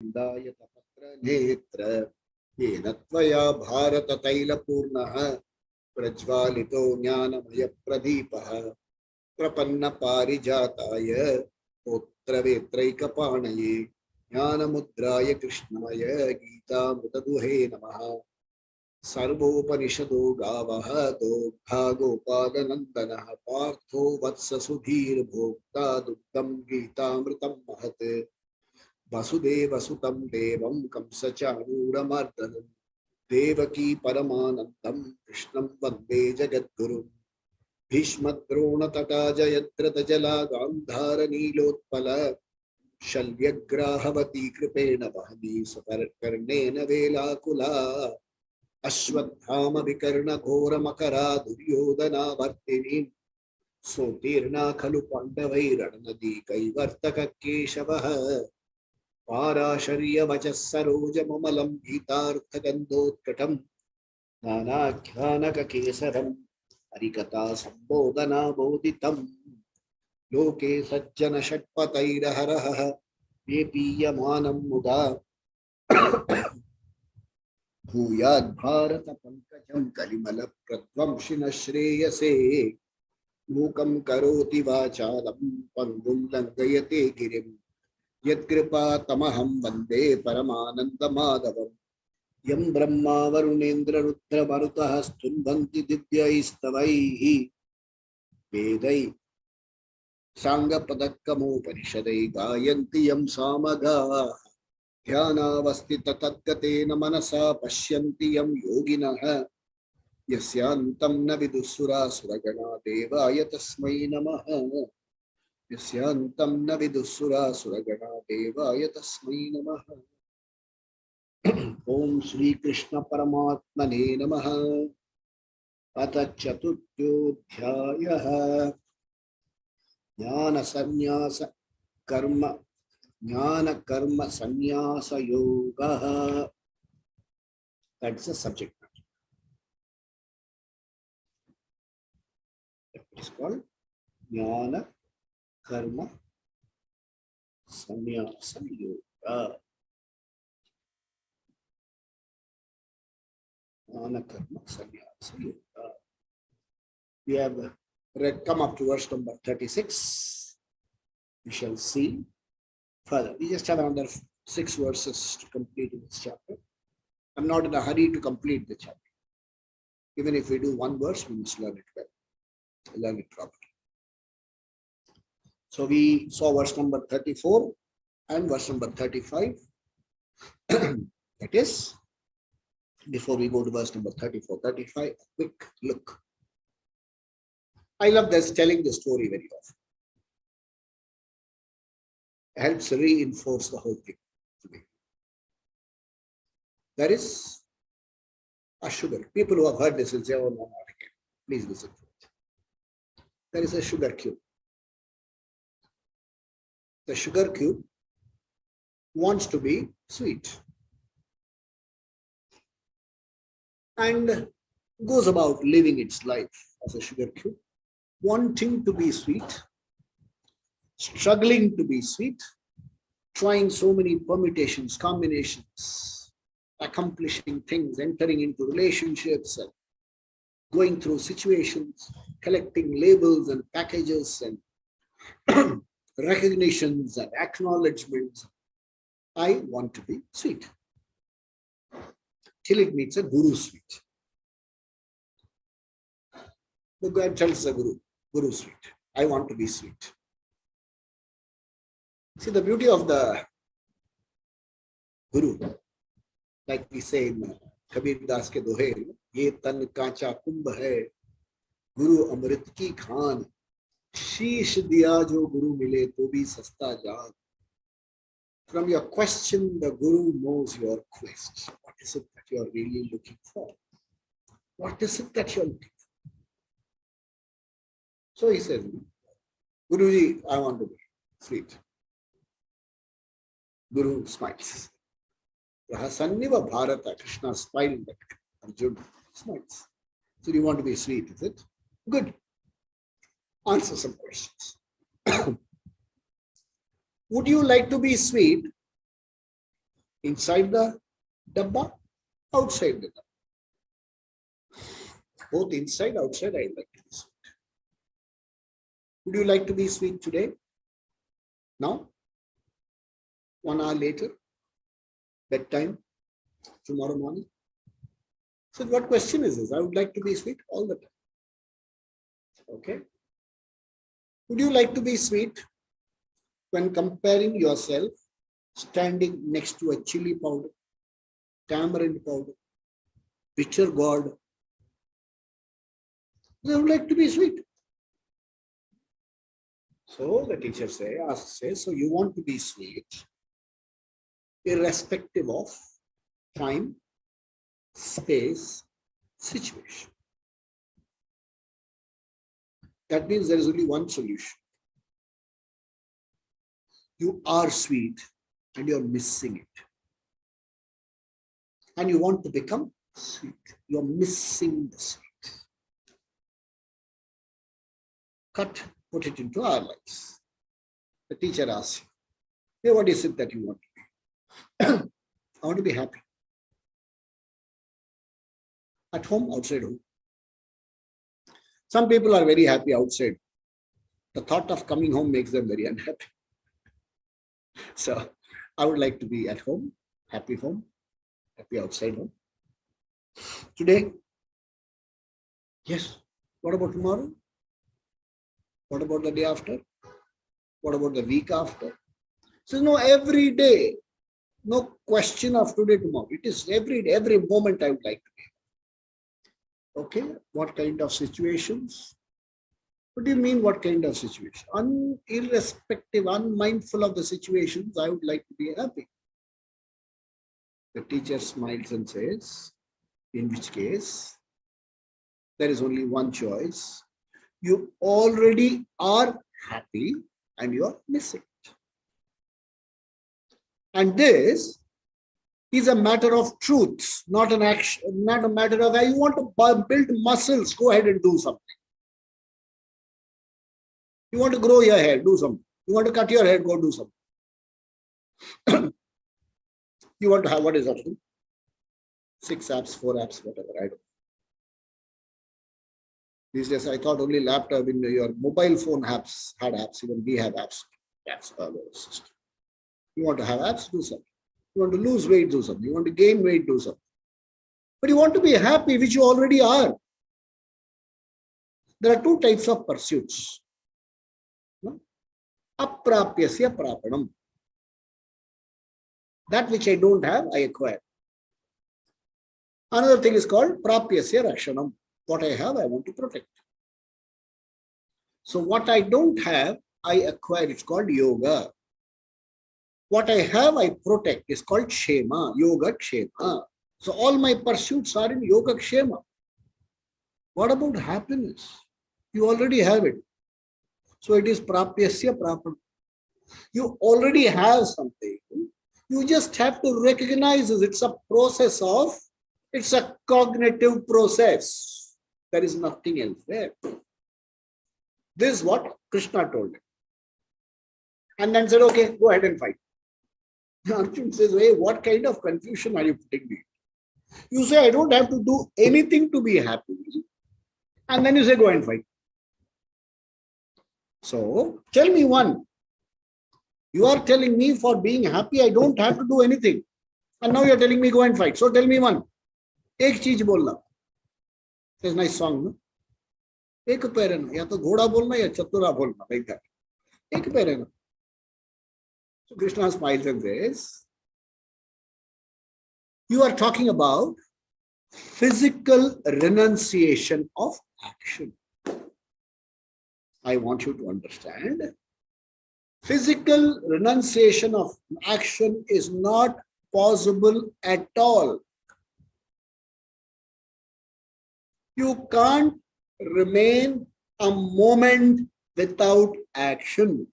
पत्र नेत्र येन त्वया भारत तैलपूर्णः प्रज्वालितो ज्ञानमय प्रदीपः प्रपन्न पारिजाताय स्तोत्रवेत्रैकपाणये ज्ञानमुद्राय कृष्णाय गीतामृतदुहे नमः। सर्वोपनिषदो गावः दोग्धा गोपालनन्दनः पार्थो वत्स सुधीर्भोक्ता दुग्धं गीतामृतं महत् वसुदेवसुतं देवं कंसचाणूरमर्दनं देवकी परमानन्दं कृष्णं वन्दे जगद्गुरुं भीष्मद्रोणतटा जयद्रथजला गान्धारनीलोत्पल शल्यग्राहवती कृपेण वहनी सुपर्कर्णेन वेलाकुला अश्वत्थाम विकर्ण घोर मकरा दुर्योधनावर्तिनी सोतीर्णा खलु पाण्डवैरणनदी कैवर्तक केशवः पाराशर्य वचः सरोजममलं गीतार्थगन्धोत्कटं नानाख्यानककेसरं हरिकथा सम्बोधनाबोधितं लोके सज्जन षट्पतैरहरः वेपीयमानं मुदा भूयाद् भारत पंकजं कलिमल प्रध्वंसिनः श्रेयसे मूकं करोति वाचालं पंगुं लङ्घयते गिरिं यत्कृपातमहं वन्दे परमानन्दमाधवं यं ब्रह्मा वरुणेन्द्र रुद्र मरुतः स्तुन्वन्ति दिव्यैस्तवैः वेदैः साङ्गपदक्रमोपनिषदै गायन्ति यं सामगाः ध्यानावस्थित तद्गतेन मनसा पश्यन्ति यं योगिनः यस्यान्तं न विदुःसुरासुरगणा देवाय तस्मै नमः यस्यान्तं न विदुःसुरासुरगणा देवाय तस्मै नमः। ओम श्री कृष्ण परमात्मने नमः। अथ चतुर्थोऽध्यायः ज्ञान संन्यास कर्म ज्ञान कर्म संन्यास योगः। That's the subject matter. It is called ज्ञान कर्म संन्यास योगा। ज्ञान कर्म संन्यास yoga. We have come up to verse number 36. We shall see further. We just have another 6 verses to complete in this chapter. I'm not in a hurry to complete the chapter. Even if we do one verse, we must learn it well, learn it properly. So we saw verse number 34 and verse number 35. That is, before we go to verse number 34, 35, a quick look. I love this, telling the story very often. It helps reinforce the whole thing to me. There is a sugar. People who have heard this will say, oh, no, not again. Please listen to it. There is a sugar cube. The sugar cube wants to be sweet and goes about living its life as a sugar cube, wanting to be sweet, struggling to be sweet, trying so many permutations, combinations, accomplishing things, entering into relationships and going through situations, collecting labels and packages and recognitions and acknowledgements. I want to be sweet. Till it meets a guru sweet. The God tells the guru sweet. I want to be sweet. See, the beauty of the guru, like we say in Kabir Das ke dohe, ye tan kacha kumbh hai, guru amrit ki khan, शीश दिया जो गुरु मिले तो भी सस्ता जान. From your question, the guru knows your quest. What is it that you are really looking for? What is it that you are looking for? So he says, Guruji, I want to be sweet. Guru smiles. Rahasanniva Bharata, Krishna smiled at Arjuna, smiles. So you want to be sweet, is it? Good. Answer some questions. Would you like to be sweet Inside the dabba, outside the dabba. Both inside, outside, I like to be sweet. Would you like to be sweet today? Now? 1 hour later? Bedtime? Tomorrow morning? So what question is this? I would like to be sweet all the time. Okay? Would you like to be sweet when comparing yourself standing next to a chili powder, tamarind powder, bitter gourd? They would like to be sweet. So the teacher says, so you want to be sweet, irrespective of time, space, situation. That means there is only one solution. You are sweet and you're missing it. And you want to become sweet. You're missing the sweet. Put it into our lives. The teacher asks you, hey, what is it that you want to be? I want to be happy. At home, outside home. Some people are very happy outside. The thought of coming home makes them very unhappy. So I would like to be at home, happy outside home. Today, yes. What about tomorrow? What about the day after? What about the week after? So no, every day, no question of today, tomorrow. It is every day, every moment I would like to be. Okay, what kind of situations? What do you mean, what kind of situation? Irrespective, unmindful of the situations, I would like to be happy. The teacher smiles and says, in which case, there is only one choice. You already are happy and you are missing it. And this is a matter of truth, not an action, not a matter of, you want to build muscles, go ahead and do something. You want to grow your hair, do something. You want to cut your hair, go do something. You want to have, what is that? 6 apps, 4 apps, whatever, I don't know. These days, I thought only laptop in your mobile phone apps had apps. Even we have apps. Apps are our system. You want to have apps, do something. You want to lose weight, do something. You want to gain weight, do something. But you want to be happy, which you already are. There are 2 types of pursuits. Aprapyasya prapanam. That which I don't have, I acquire. Another thing is called prapyasya rakshanam. What I have, I want to protect. So what I don't have, I acquire. It's called yoga. What I have, I protect. It's called kshema, yoga kshema. So all my pursuits are in yoga kshema. What about happiness? You already have it. So it is prapyasya prapanam. You already have something. You just have to recognize it. It's a process of, it's a cognitive process. There is nothing else there. This is what Krishna told him. And then said, okay, go ahead and fight. Arjuna says, hey, what kind of confusion are you putting me? You say, I don't have to do anything to be happy. And then you say, go and fight. So, tell me one. You are telling me for being happy, I don't have to do anything. And now you are telling me, go and fight. So, tell me one. Ek cheez bolna. It's a nice song, no? Ek pair hai na. Ya to ghoda bolna ya chatura bolna. Like that. Ek pair hai na. So Krishna smiles and says, you are talking about physical renunciation of action. I want you to understand, physical renunciation of action is not possible at all. You can't remain a moment without action.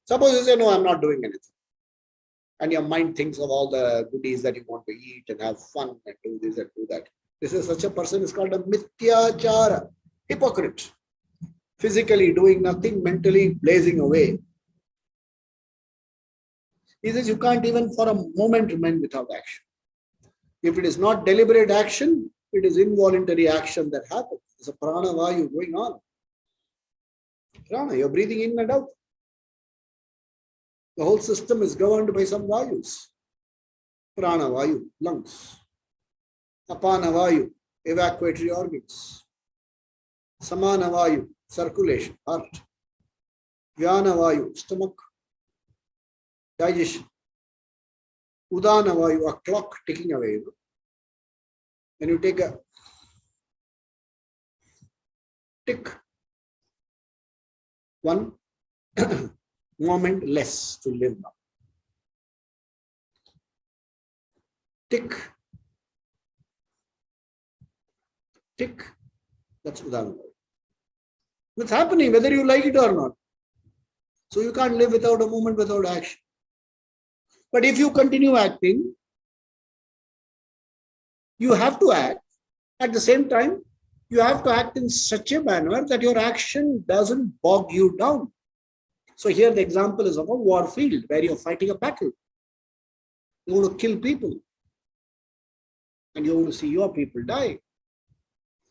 Suppose you say, no, I'm not doing anything. And your mind thinks of all the goodies that you want to eat and have fun and do this and do that. This is such a person is called a mithyachara, hypocrite. Physically doing nothing, mentally blazing away. He says you can't even for a moment remain without action. If it is not deliberate action, it is involuntary action that happens. It's a prana vayu going on. Prana, you're breathing in and out. The whole system is governed by some values. Prana vayu, lungs. Apana vayu, evacuatory organs. Samana vayu, circulation, heart. Vyana vayu, stomach, digestion. Udana vayu, a clock ticking away. When you take a tick, one moment less to live now. Tick, tick, that's Udana. It's happening whether you like it or not. So you can't live without a moment, without action. But if you continue acting, you have to act. At the same time, you have to act in such a manner that your action doesn't bog you down. So here the example is of a war field where you're fighting a battle. You want to kill people. And you want to see your people die.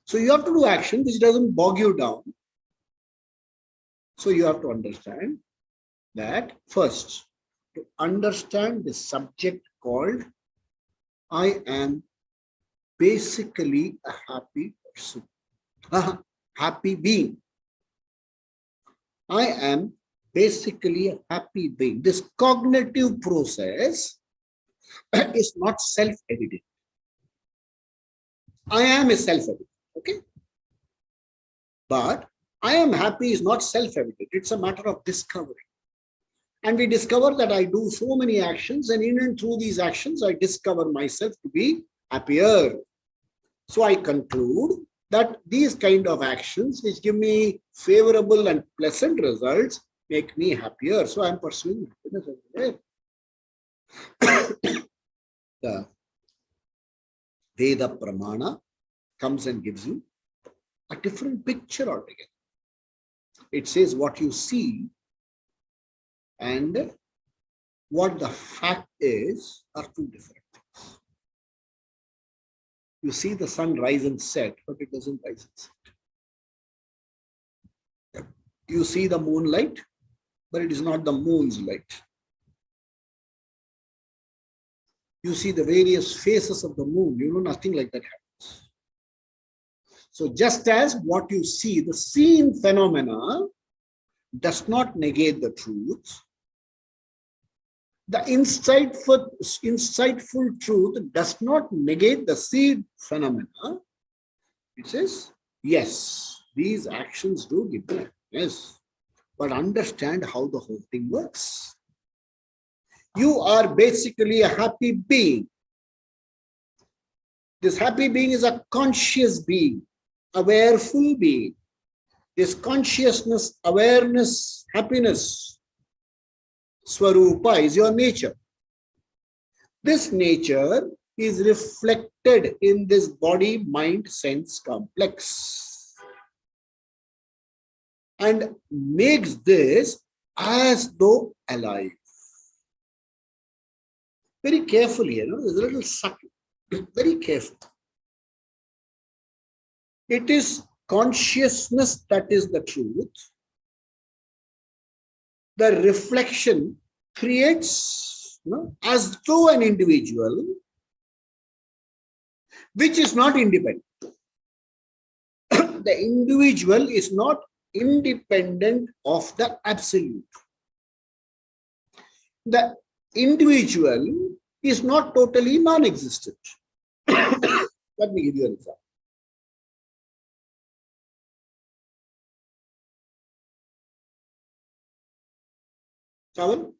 So you have to do action which doesn't bog you down. So you have to understand that first, to understand the subject called I am basically a happy person, a happy being. I am basically a happy being. This cognitive process is not self-evident. I am is self-evident, okay? But I am happy is not self-evident. It's a matter of discovery. And we discover that I do so many actions, and in and through these actions, I discover myself to be happier. So I conclude that these kind of actions which give me favorable and pleasant results make me happier. So I'm pursuing happiness everywhere. The Veda Pramana comes and gives you a different picture altogether. It says what you see and what the fact is are two different things. You see the sun rise and set, but it doesn't rise and set. You see the moonlight, but it is not the moon's light. You see the various phases of the moon, nothing like that happens. So just as what you see, the seen phenomena does not negate the truth, the insightful truth does not negate the seen phenomena. It says, yes, these actions do give me happiness, but understand how the whole thing works. You are basically a happy being. This happy being is a conscious being, awareful being. This consciousness, awareness, happiness, Swarupa is your nature. This nature is reflected in this body, mind, sense complex and makes this as though alive. Very carefully, there's a little subtle, very careful. It is consciousness that is the truth. The reflection creates as though an individual which is not independent. The individual is not independent of the absolute. The individual is not totally non-existent. Let me give you an example. Chawal?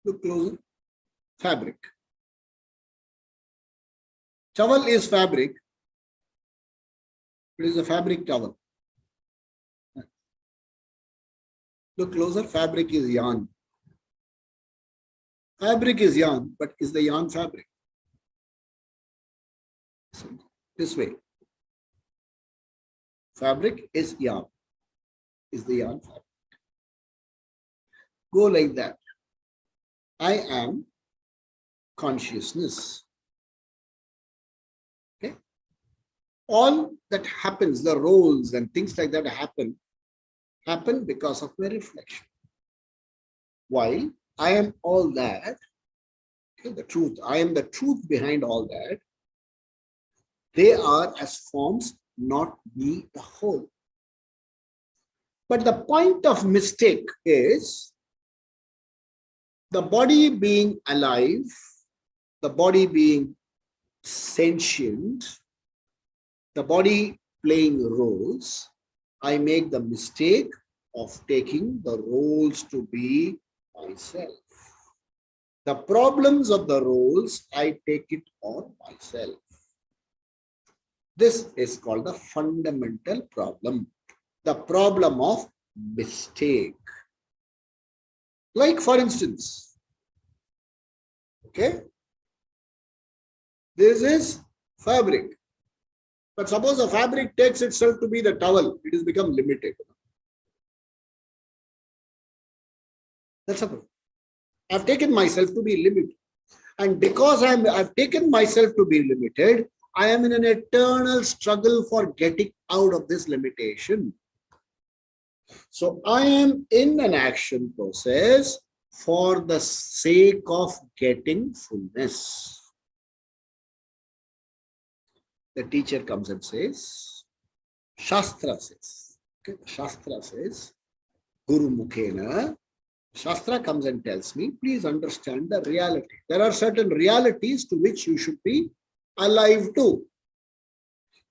Look closer. Fabric. Chawal is fabric. It is a fabric towel. Look closer. Fabric is yarn. Fabric is yarn, but is the yarn fabric? So, this way. Fabric is yarn. Is the yarn fabric? go like that. I am consciousness. Okay. All that happens, the roles and things like that happen because of my reflection. While I am all that, okay, the truth, I am the truth behind all that. They are as forms, not me, the whole. But the point of mistake is the body being alive, the body being sentient, the body playing roles. I make the mistake of taking the roles to be myself. The problems of the roles, I take it on myself. This is called the fundamental problem, the problem of mistake. Like for instance, okay, this is fabric. But suppose the fabric takes itself to be the towel, it has become limited. That's a problem. I've taken myself to be limited. And because I've taken myself to be limited, I am in an eternal struggle for getting out of this limitation. So I am in an action process for the sake of getting fullness. The teacher comes and says, Shastra says, okay, Shastra says, Guru Mukhena, Shastra comes and tells me, please understand the reality. There are certain realities to which you should be alive to.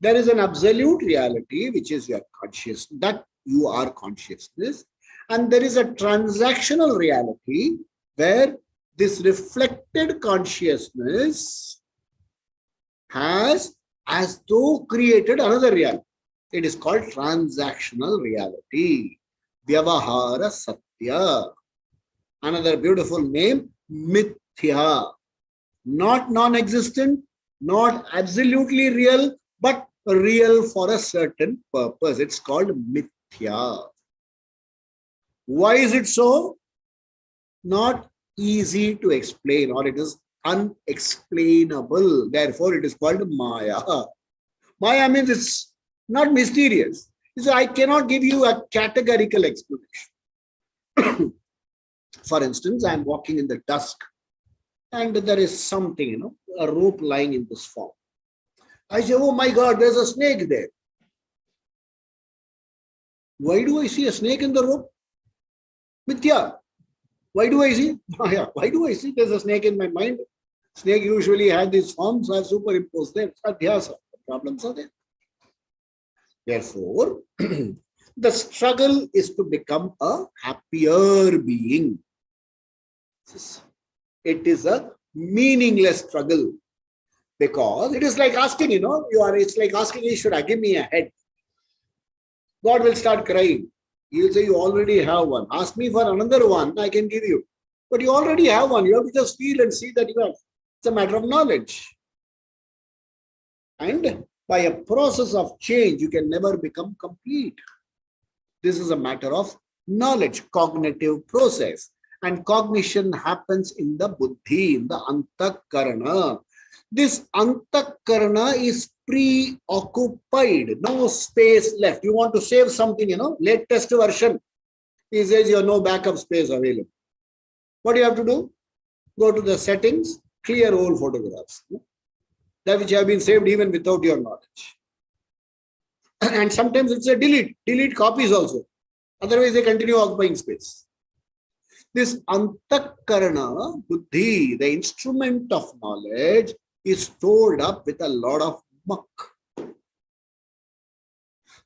There is an absolute reality, which is your consciousness, that you are consciousness. And there is a transactional reality where this reflected consciousness has as though created another reality. It is called transactional reality. Vyavahara Satya. Another beautiful name, Mithya. Not non-existent, not absolutely real, but real for a certain purpose. It's called Mithya. Why is it so? Not easy to explain, or it is unexplainable. Therefore, it is called Maya. Maya means it's not mysterious. So I cannot give you a categorical explanation. For instance, I am walking in the dusk and there is something, a rope lying in this form. I say, oh my God, there's a snake there. Why do I see a snake in the rope? Mithya. Why do I see? Maya. Why do I see there's a snake in my mind? Snake usually had these forms, I superimposed them. Adhyasa. The problems are there. Therefore, the struggle is to become a happier being. It is a meaningless struggle because it is like asking, it's like asking Ishvara, give me a head. God will start crying. He will say, you already have one. Ask me for another one, I can give you. But you already have one. You have to just feel and see that you have. It's a matter of knowledge. And by a process of change, you can never become complete. This is a matter of knowledge, cognitive process. And cognition happens in the buddhi, in the antakarana. This antakarana is preoccupied, no space left. You want to save something, latest version. He says you have no backup space available. What do you have to do? Go to the settings, clear old photographs. That which have been saved even without your knowledge. And sometimes it's a delete copies also. Otherwise they continue occupying space. This antakarana, buddhi, the instrument of knowledge, is stored up with a lot of muck.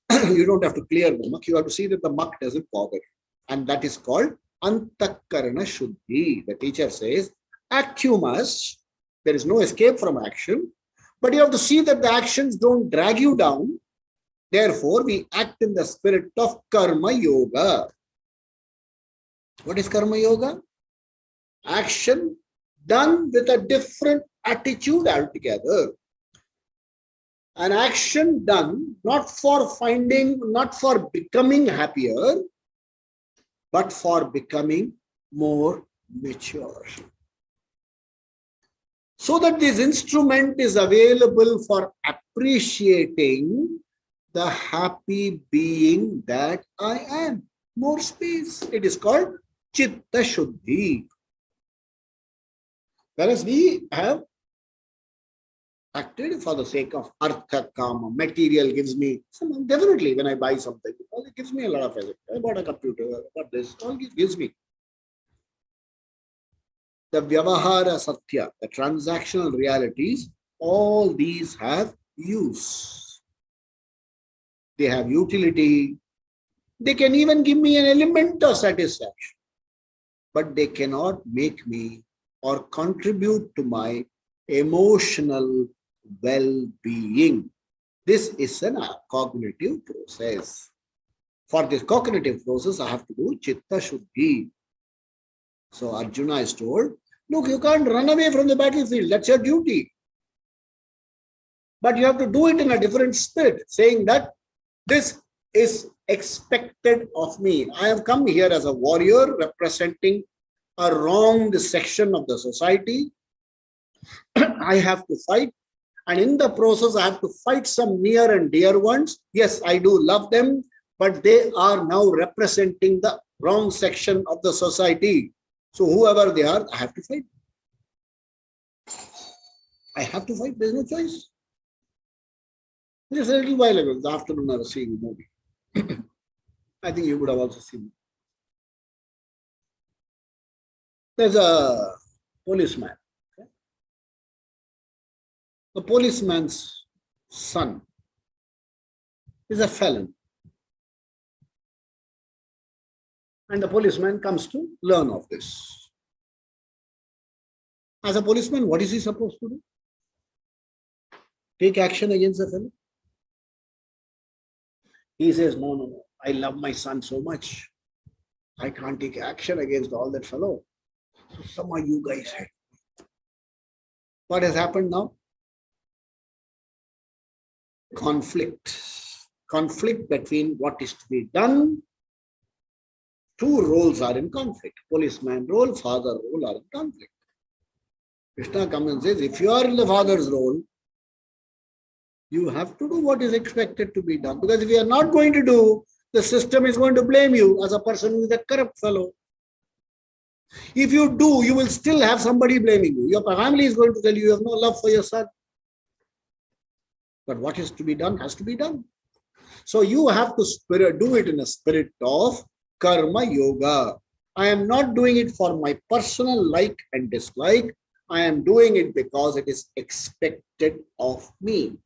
You don't have to clear the muck. You have to see that the muck doesn't bother you. And that is called antakarana shuddhi. The teacher says, act you must. There is no escape from action. But you have to see that the actions don't drag you down. Therefore, we act in the spirit of karma yoga. What is karma yoga? Action done with a different attitude altogether. An action done not for becoming happier, but for becoming more mature. So that this instrument is available for appreciating the happy being that I am. More space. It is called Chitta Shuddhi. Whereas we have acted for the sake of artha kama. Material gives me some, definitely when I buy something, it gives me a lot of effort. I bought a computer, I bought this, all it gives me. The Vyavahara Satya, the transactional realities, all these have use. They have utility. They can even give me an element of satisfaction. But they cannot make me or contribute to my emotional well-being. This is a cognitive process. For this cognitive process, I have to do Chitta Shuddhi. So Arjuna is told, look, you can't run away from the battlefield. That's your duty. But you have to do it in a different spirit, saying that this is expected of me. I have come here as a warrior representing a wronged section of the society. I have to fight. And in the process, I have to fight some near and dear ones. Yes, I do love them, but they are now representing the wrong section of the society. So whoever they are, I have to fight. I have to fight. There's no choice. Just a little while ago, in the afternoon, I was seeing a movie. I think you would have also seen it. There's a policeman. Okay? The policeman's son is a felon. And the policeman comes to learn of this. As a policeman, what is he supposed to do? Take action against the felon? He says, no, no, no. I love my son so much. I can't take action against all that fellow. So some of you guys had. What has happened now? Conflict. Conflict between what is to be done. Two roles are in conflict. Policeman role, father role are in conflict. Krishna comes and says, if you are in the father's role, you have to do what is expected to be done. Because if you are not going to do, the system is going to blame you as a person who is a corrupt fellow. If you do, you will still have somebody blaming you. Your family is going to tell you have no love for your son. But what is to be done has to be done. So you have to do it in a spirit of karma yoga. I am not doing it for my personal like and dislike. I am doing it because it is expected of me.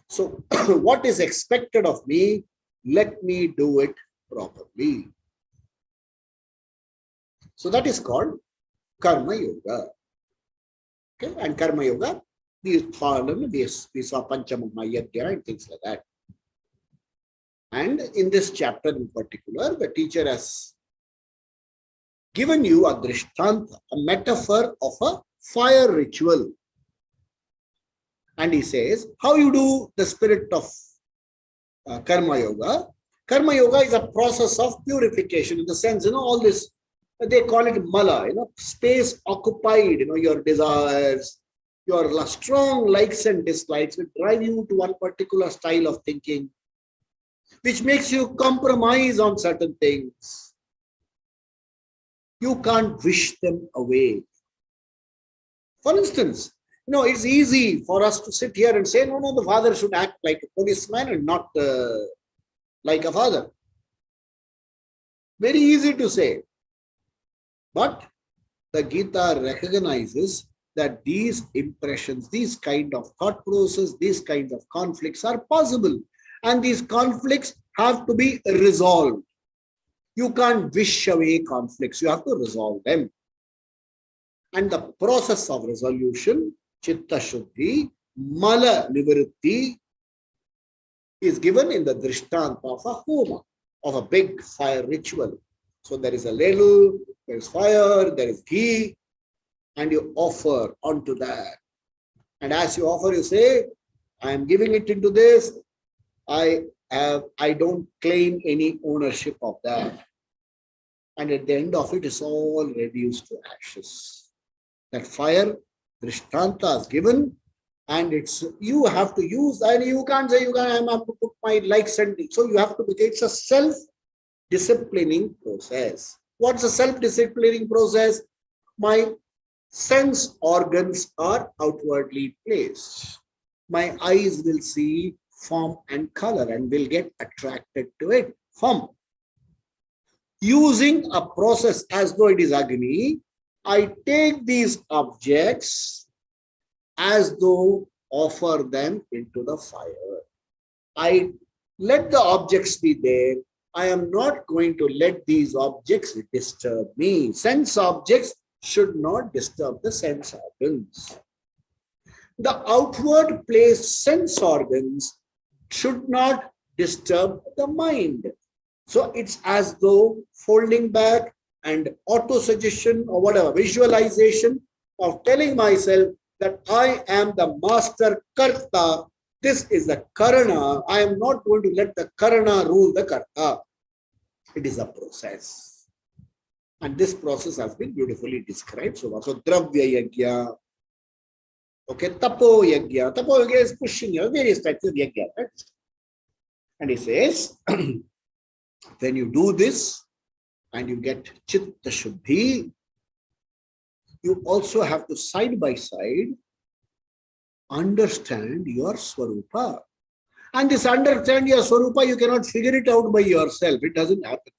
So what is expected of me, let me do it properly. So that is called karma yoga. Okay, and karma yoga, we saw Panchamama Yajna and things like that. And in this chapter in particular, the teacher has given you a drishtanta, a metaphor of a fire ritual. And he says, how you do the spirit of karma yoga? Karma yoga is a process of purification in the sense, all this, they call it mala, space occupied, your desires, your strong likes and dislikes will drive you to one particular style of thinking, which makes you compromise on certain things. You can't wish them away. For instance, it's easy for us to sit here and say, no, no, the father should act like a policeman and not like a father. Very easy to say. But the Gita recognizes that these impressions, these kind of thought process, these kinds of conflicts are possible. And these conflicts have to be resolved. You can't wish away conflicts. You have to resolve them. And the process of resolution, Chitta Shuddhi, Mala Nivritti, is given in the drishtanta of a homa, of a big fire ritual. So there is a ladle, there is fire, there is ghee, and you offer onto that. And as you offer, you say, I am giving it into this. I don't claim any ownership of that. and at the end of it is all reduced to ashes. That fire, Drishtanta is given, and it's you have to use, and you can't say I have to put my likes and so you have to. It's a self-disciplining process. What's a self-disciplining process? My sense organs are outwardly placed. My eyes will see form and color and will get attracted to it. Form. Using a process as though it is Agni, I take these objects as though offer them into the fire. I let the objects be there. I am not going to let these objects disturb me. Sense objects should not disturb the sense organs. The outward placed sense organs should not disturb the mind. So it's as though folding back and auto-suggestion or whatever, visualization of telling myself that I am the master karta. This is the karana. I am not going to let the karana rule the karta. It is a process. And this process has been beautifully described. So dravya yagya. Okay, tapo yagya. Tapo yagya is pushing you, various types of yagya. Right? And he says, when you do this and you get chitta shuddhi, you also have to side by side understand your swarupa. And this understand your swarupa, you cannot figure it out by yourself. It doesn't happen.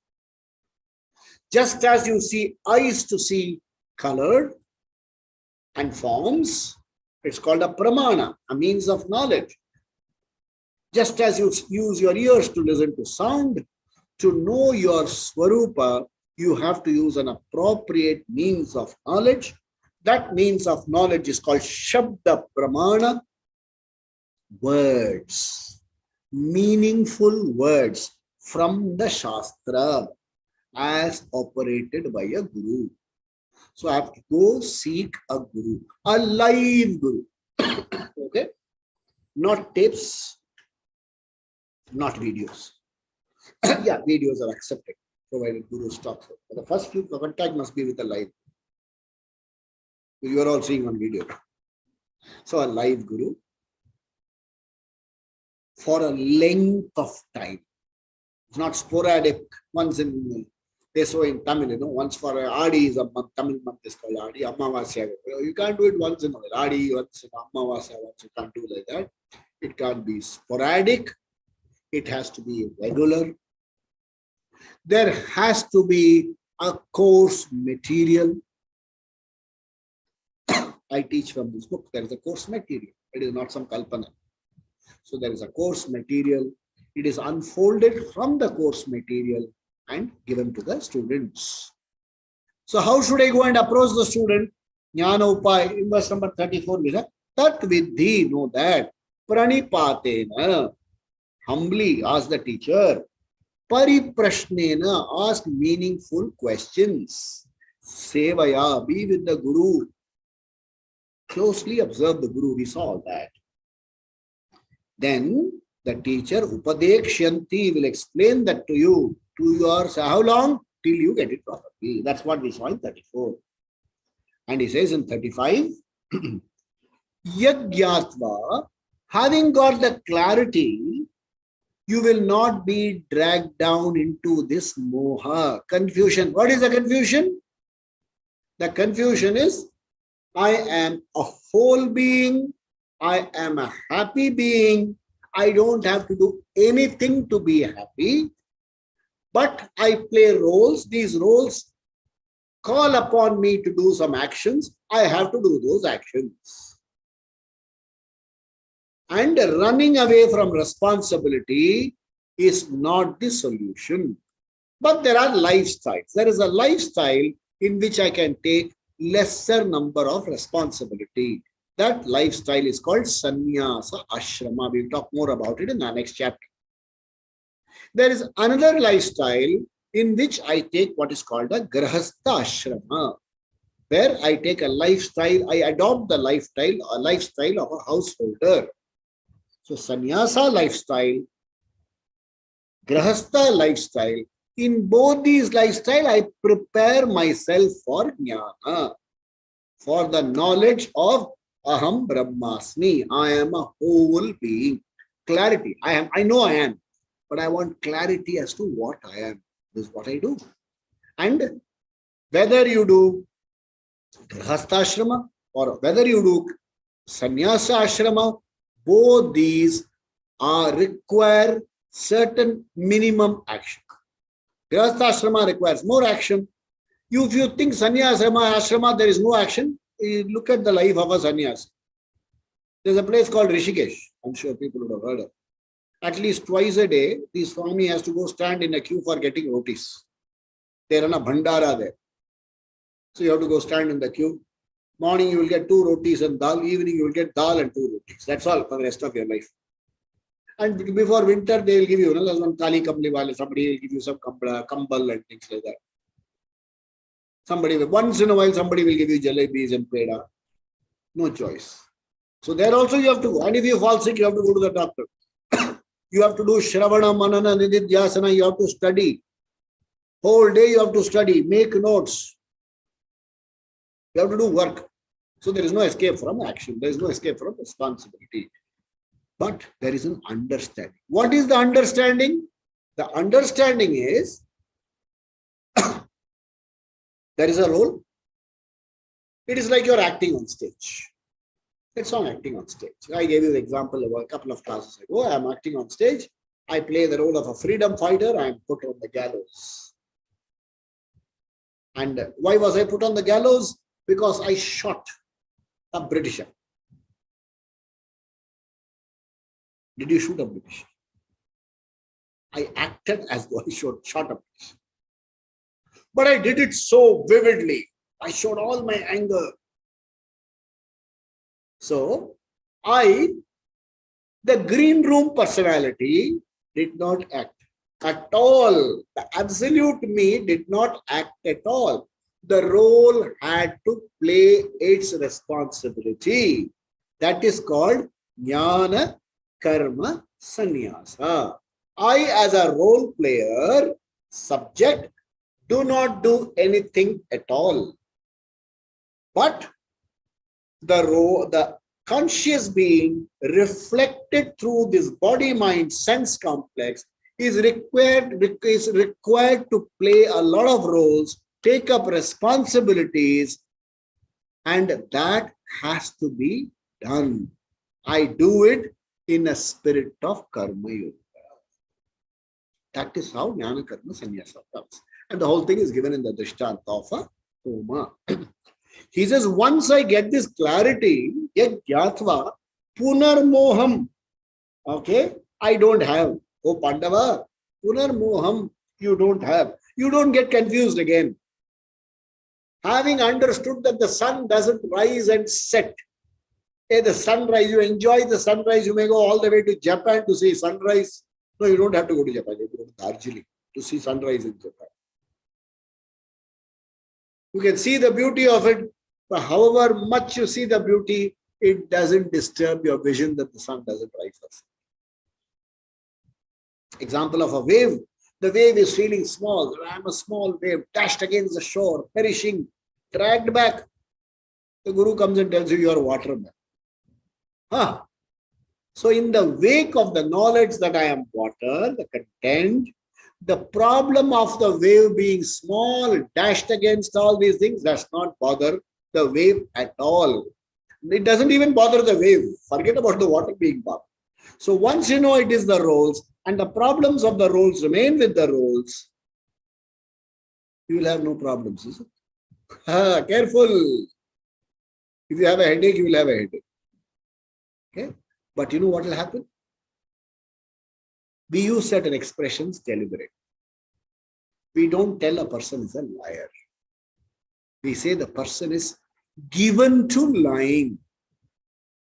Just as you see eyes to see colored and forms, it's called a pramana, a means of knowledge. Just as you use your ears to listen to sound, to know your swarupa, you have to use an appropriate means of knowledge. That means of knowledge is called Shabda Pramana, words, meaningful words from the Shastra as operated by a guru. So I have to go seek a guru, a live guru. Okay? Not tapes, not videos. Yeah, videos are accepted, provided guru stops it. But the first few contact must be with a live. You are all seeing on video. So a live guru for a length of time. It's not sporadic. Once in, they say in Tamil, once for Adi is a month, Tamil month is called Adi, Amavasya. You can't do it once in a while. Adi, once in Amavasya, once you can't do like that. It can't be sporadic. It has to be regular. There has to be a course material. I teach from this book. There is a course material. It is not some kalpana. So there is a course material. It is unfolded from the course material and given to the students. So how should I go and approach the student? Jnana Upai, in verse number 34, Tat Vidhi, know that. Pranipatena, humbly ask the teacher. Pariprashnena, ask meaningful questions. Sevaya, be with the guru. Closely observe the guru, we saw that. Then the teacher, Upadekshanti, will explain that to you. To yours, how long? Till you get it properly. That's what we saw in 34. And he says in 35, Yagyatva, having got the clarity, you will not be dragged down into this moha, confusion. What is the confusion? The confusion is, I am a whole being. I am a happy being. I don't have to do anything to be happy. But I play roles. These roles call upon me to do some actions. I have to do those actions. And running away from responsibility is not the solution. But there are lifestyles. There is a lifestyle in which I can take lesser number of responsibility. That lifestyle is called sannyasa ashrama. We'll talk more about it in the next chapter. There is another lifestyle in which I take what is called a grahastha ashrama, where I take a lifestyle, I adopt the lifestyle of a householder. So sannyasa lifestyle, grahastha lifestyle In both these lifestyle, I prepare myself for jnana, for the knowledge of aham brahmasmi. I am a whole being. Clarity. I know I am, but I want clarity as to what I am. This is what I do. And whether you do grihastha or whether you do sannyasa ashrama, both these require certain minimum action. Grihastha ashrama requires more action. If you think sannyasa ashrama, there is no action, look at the life of a sannyasi. There's a place called Rishikesh. I'm sure people would have heard of. At least twice a day, the Swami has to go stand in a queue for getting rotis. They run a bhandara there. So you have to go stand in the queue. Morning you will get 2 rotis and dal. Evening you will get dal and 2 rotis. That's all for the rest of your life. And before winter, they will give you, there's one Kali Kamli Wale, somebody will give you some kambal and things like that. Once in a while, somebody will give you jalebis and peda. No choice. So there also you have to go. And if you fall sick, you have to go to the doctor. You have to do Shravana, Manana, Nididhyasana. You have to study. Whole day you have to study, make notes. You have to do work. So there is no escape from action. There is no escape from responsibility. But there is an understanding. What is the understanding? The understanding is there is a role. It is like you're acting on stage. It's on acting on stage. I gave you the example a couple of classes ago. I'm acting on stage. I play the role of a freedom fighter. I'm put on the gallows. And why was I put on the gallows? Because I shot a Britisher. Did you shoot a Britisher? I acted as though I shot a Britisher. But I did it so vividly. I showed all my anger. So, the green room personality did not act at all. The absolute me did not act at all. The role had to play its responsibility. That is called jnana karma sannyasa. I, as a role player, subject, do not do anything at all. But the conscious being reflected through this body mind sense complex is required to play a lot of roles, take up responsibilities, and that has to be done. I do it in a spirit of karma yoga. That is how jnana karma sannyasa comes. And the whole thing is given in the drishtanta of a homa. He says, once I get this clarity, yet gyatva punarmoham. Okay, I don't have. Oh Pandava, punarmoham, you don't have. You don't get confused again. Having understood that the sun doesn't rise and set. Hey, the sunrise, you enjoy the sunrise, you may go all the way to Japan to see sunrise. No, you don't have to go to Japan, you go to Darjeeling to see sunrise in Japan. You can see the beauty of it, but however much you see the beauty, it doesn't disturb your vision that the sun doesn't rise or set. Example of a wave. The wave is feeling small. I am a small wave dashed against the shore, perishing, dragged back. The Guru comes and tells you, you are waterman. So in the wake of the knowledge that I am water, the content, the problem of the wave being small, dashed against all these things does not bother the wave at all. It doesn't even bother the wave. Forget about the water being bothered. So once you know it is the roles and the problems of the roles remain with the roles, you will have no problems, is it? Careful. If you have a headache, you will have a headache. Okay? But you know what will happen? We use certain expressions deliberately. We don't tell a person is a liar. We say the person is given to lying.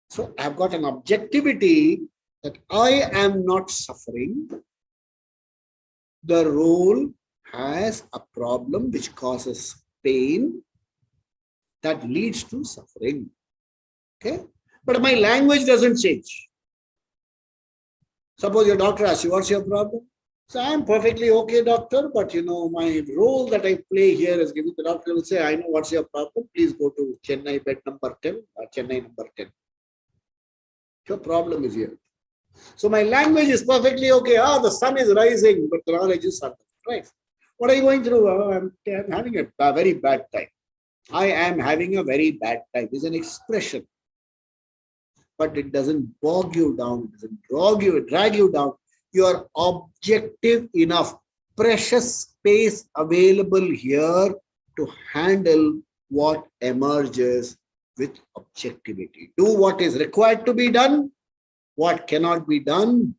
So I've got an objectivity that I am not suffering. The role has a problem which causes pain that leads to suffering. Okay? But my language doesn't change. Suppose your doctor asks you, what's your problem? So I'm perfectly okay, doctor, but my role that I play here is giving the doctor will say, I know what's your problem. Please go to Chennai bed number 10 or Chennai number 10. Your problem is here. So my language is perfectly okay. The sun is rising, but the knowledge is sun. Right. What are you going through? I'm having a very bad time. I am having a very bad time. It's an expression. But it doesn't bog you down. It doesn't drag you down. You are objective enough. Precious space available here to handle what emerges with objectivity. Do what is required to be done. What cannot be done,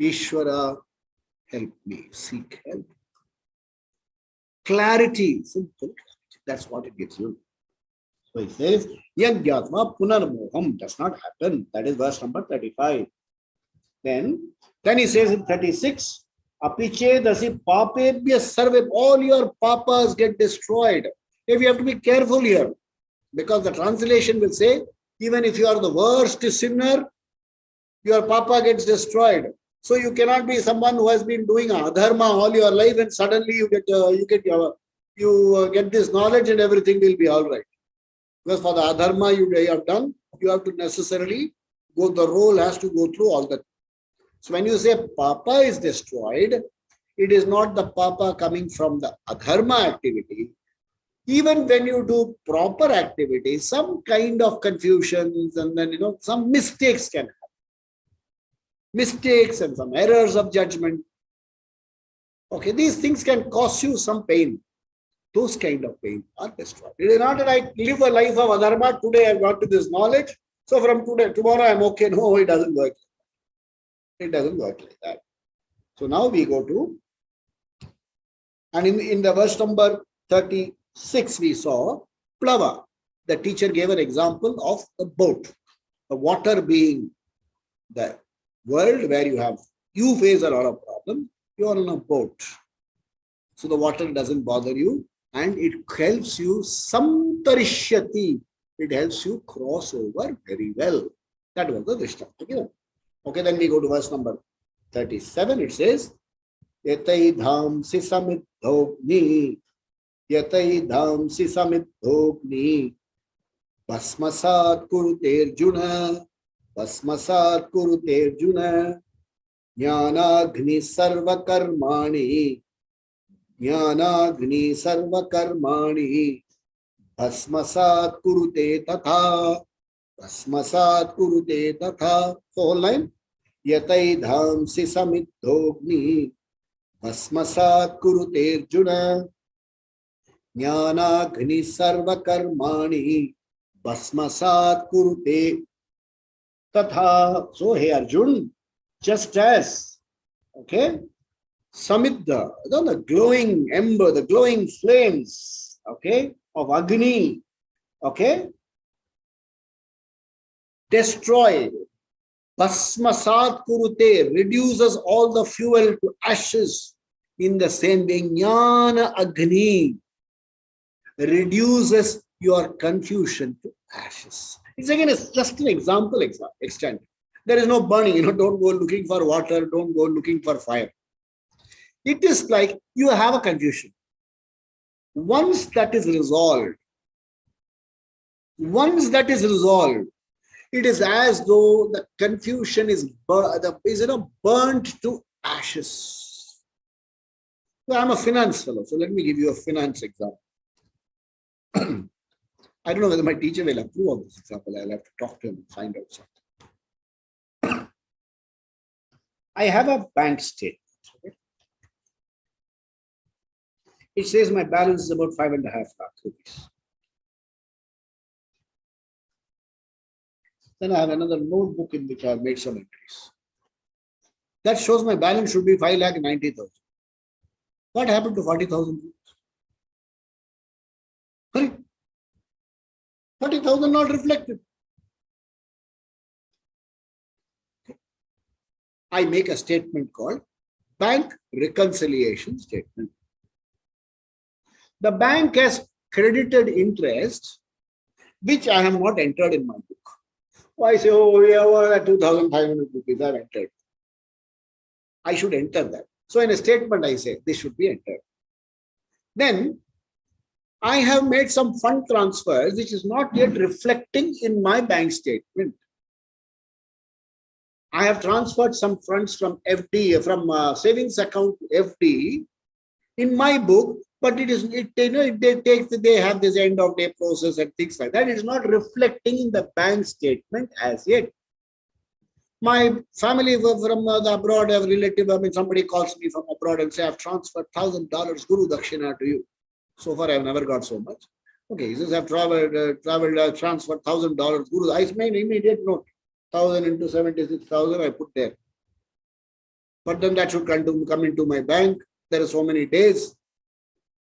Ishvara, help me, seek help. Clarity, simple clarity. That's what it gives you. So it says, Yagyatma punarmoham does not happen. That is verse number 35. Then he says in 36, Apiche dasi papebhya sarve, all your papas get destroyed. If you have to be careful here, because the translation will say, even if you are the worst sinner, your papa gets destroyed. So you cannot be someone who has been doing adharma all your life and suddenly you get this knowledge and everything will be all right. Because for the adharma you have done, you have to necessarily go. The role has to go through all that. So when you say papa is destroyed, it is not the papa coming from the adharma activity. Even when you do proper activity, some kind of confusions and then some mistakes can happen. Mistakes and some errors of judgment. Okay, these things can cause you some pain. Those kind of pain are destroyed. It is not that I live a life of adharma. Today I've got to this knowledge. So from tomorrow I'm okay. No, it doesn't work. It doesn't work like that. So now we go to, and in the verse number 36 we saw plava. The teacher gave an example of the boat. The water being the world where you face a lot of problems. You are on a boat. So the water doesn't bother you and it helps you samtarishyati. It helps you cross over very well. That was the Drishtanta. Okay, then we go to verse number 37. It says, Yataidhamsi samidhogni, Yataidhamsi samidhogni, Basmasat kuruterjuna, Basmasat kuruterjuna, Jnanagni sarva karmani, Jnanagni sarva karmani, Basmasat kurute tatha, Basmasat kurute tatha. So whole line. Yataidhamsi samidhogni, Basmasat kuruterjuna, Jnanagni sarva karmani, Basmasat kurute tatha. So hey Arjun, just as, okay, Samidha, the glowing ember, the glowing flames, okay, of Agni, okay, destroy, Basmasat kurute, reduces all the fuel to ashes. In the same way, Jnana Agni reduces your confusion to ashes. It's again just an example extent. There is no burning, don't go looking for water, don't go looking for fire. It is like you have a confusion. Once that is resolved, it is as though the confusion is burnt to ashes. So I'm a finance fellow, so let me give you a finance example. I don't know whether my teacher will approve of this example. I'll have to talk to him and find out something. I have a bank statement. Okay? It says my balance is about 5.5 lakh rupees. Then I have another notebook in which I have made some entries. That shows my balance should be 5,90,000. What happened to 40,000 rupees? Sorry, 40,000 not reflected. I make a statement called bank reconciliation statement. The bank has credited interest, which I have not entered in my book. I say, oh, yeah, well, 2,500 rupees I've entered. I should enter that. So in a statement, I say this should be entered. Then I have made some fund transfers which is not yet reflecting in my bank statement. I have transferred some funds from FD, from savings account to FD in my book, but they have this end of day process and things like that. It is not reflecting in the bank statement as yet. My family from the abroad, a relative, somebody calls me from abroad and say, I've transferred $1,000 Guru Dakshina to you. So far, I've never got so much. Okay, he says, I've transferred $1,000 Guru. I made immediate note. 1,000 into 76,000, I put there. But then that should come into my bank. There are so many days.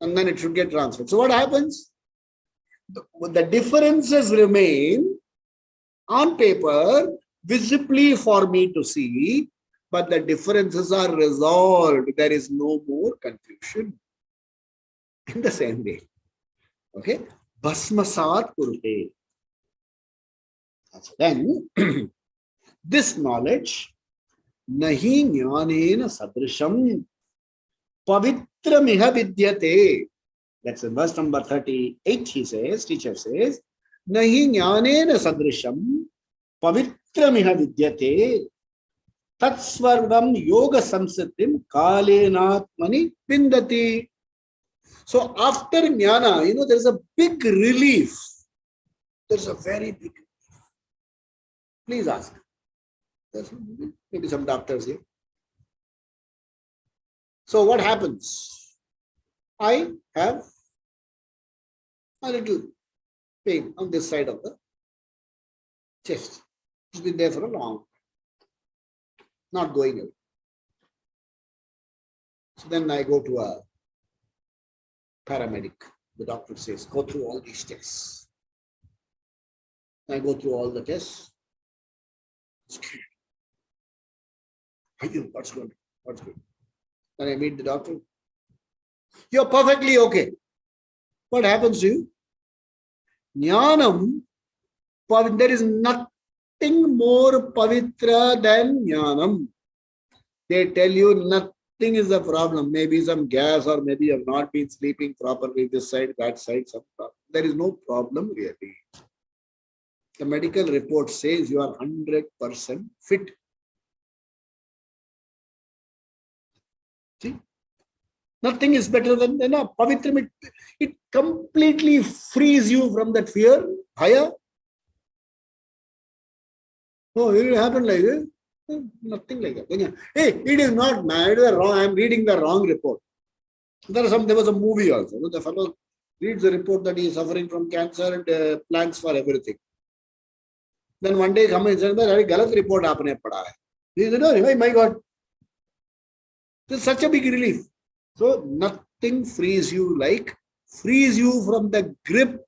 And then it should get transferred. So what happens? The differences remain on paper, visibly for me to see, but the differences are resolved. There is no more confusion. In the same way. Okay? Bhasmasat kurte. Then, this knowledge, nahi jnanena sadrisham pavitramiha vidyate. That's in verse number 38, he says, teacher says, nahi jnanena sadrisham pavitramiha vidyate tatsvarvam yoga samsiddhim kalenatmani vindati. So after jnana, there is a big relief. There's a very big relief. Please ask. There's maybe some doctors here. So what happens? I have a little pain on this side of the chest. It's been there for a long time. Not going away. So then I go to a paramedic. The doctor says, go through all these tests. I go through all the tests. What's good? What's good? Then I meet the doctor. You're perfectly okay. What happens to you? Jnanam, there is nothing more pavitra than jnanam. They tell you nothing is a problem. Maybe some gas, or maybe you have not been sleeping properly, this side, that side, some problem. There is no problem really. The medical report says you are 100% fit. See? Nothing is better than Pavitram. It completely frees you from that fear. Bhaya. Oh, it will happen like this. Nothing like that. Hey, it is not mad. I am reading the wrong report. There was a movie also. The fellow reads the report that he is suffering from cancer and plans for everything. Then one day come and says, galat report aapne padha hai. He said, oh my God. This is such a big relief. So nothing frees you from the grip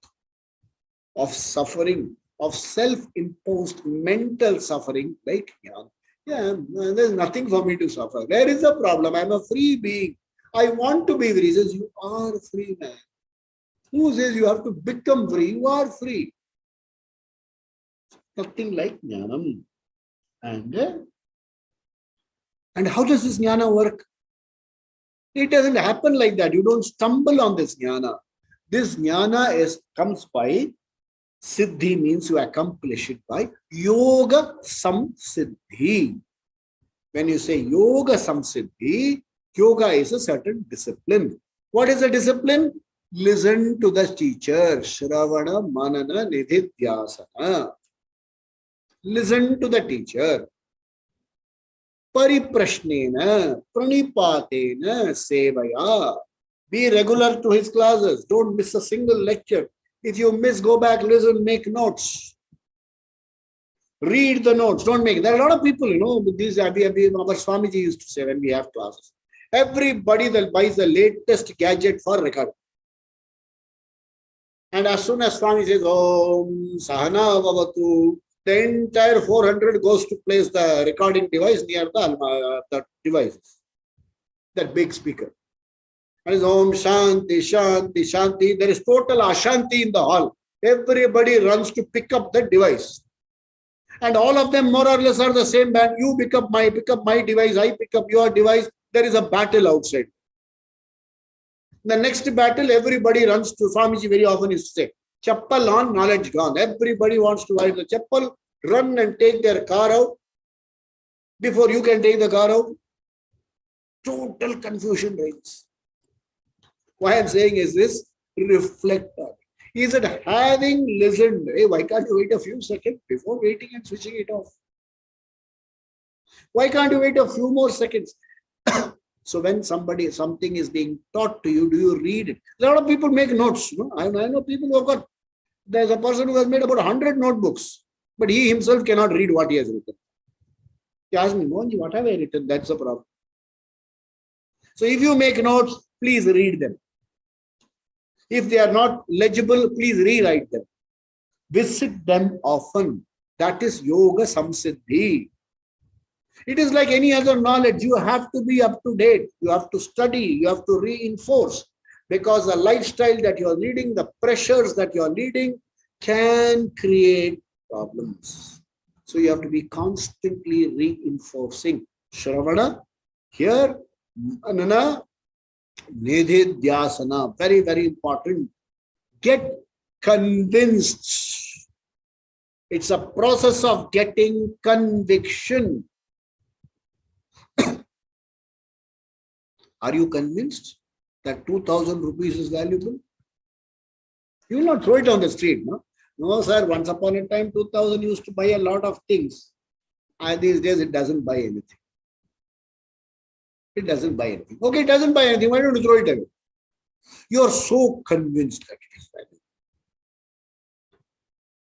of suffering, of self-imposed mental suffering, like, there's nothing for me to suffer. Where is the problem? I'm a free being. I want to be free. He says, you are free, man. Who says you have to become free? You are free. Nothing like jnanam. And how does this jnana work? It doesn't happen like that. You don't stumble on this jnana. This jnana comes by siddhi, means you accomplish it by yoga samsiddhi. When you say yoga samsiddhi, yoga is a certain discipline. What is a discipline? Listen to the teacher. Shravana, manana, nididhyasana. Listen to the teacher. Pariprashnena, pranipatena, sevaya. Be regular to his classes. Don't miss a single lecture. If you miss, go back, listen, make notes. Read the notes. Don't make. There are a lot of people, these our Swamiji used to say when we have classes. Everybody that buys the latest gadget for recording. And as soon as Swami says, Om Sahana Vavatu, the entire 400 goes to place the recording device near the devices. That big speaker. And it's Om Shanti, Shanti, Shanti. There is total Ashanti in the hall. Everybody runs to pick up the device. And all of them more or less are the same band. You pick up my device, I pick up your device. there is a battle outside. The next battle, everybody runs to. Swamiji very often used to say, chappal on, knowledge gone. Everybody wants to ride the chappal, run and take their car out. Before you can take the car out, total confusion reigns. Why I'm saying is this, reflect on it. Is it having listened? Hey, why can't you wait a few seconds before waiting and switching it off? Why can't you wait a few more seconds? So when something is being taught to you, do you read it? A lot of people make notes. You know? I know people who have got, there's a person who has made about 100 notebooks, but he himself cannot read what he has written. He asked me, Mohanji, what have I written? That's the problem. So if you make notes, please read them. If they are not legible, please rewrite them. Visit them often. That is yoga samsiddhi. It is like any other knowledge. You have to be up to date. You have to study. You have to reinforce. Because the lifestyle that you are leading, the pressures that you are leading can create problems. So you have to be constantly reinforcing. Shravana, here, Anana, Nidhidhyasana, very, very important. Get convinced. It's a process of getting conviction. Are you convinced that 2,000 rupees is valuable? You will not throw it on the street, no? No, sir, once upon a time, 2,000 used to buy a lot of things. And these days, it doesn't buy anything. It doesn't buy anything. Okay, it doesn't buy anything. Why don't you throw it away? You are so convinced that it is valuable.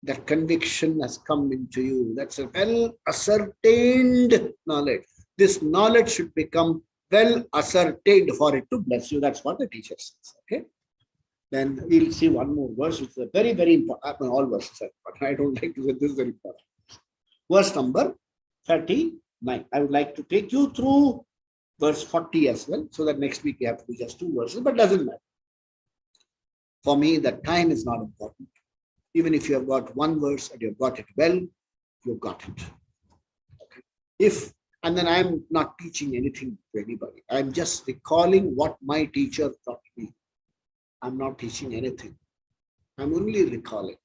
That conviction has come into you. That's a well ascertained knowledge. This knowledge should become well ascertained for it to bless you. That's what the teacher says. Okay. Then we'll see one more verse, which is a very, very important. All verses are important. I don't like to say this is very important. Verse number 39. I would like to take you through verse 40 as well, so that next week we have to do just 2 verses, but doesn't matter. For me, the time is not important. Even if you have got 1 verse and you've got it well, you've got it. Okay. And then I'm not teaching anything to anybody. I'm just recalling what my teacher taught me. I'm not teaching anything. I'm only recalling.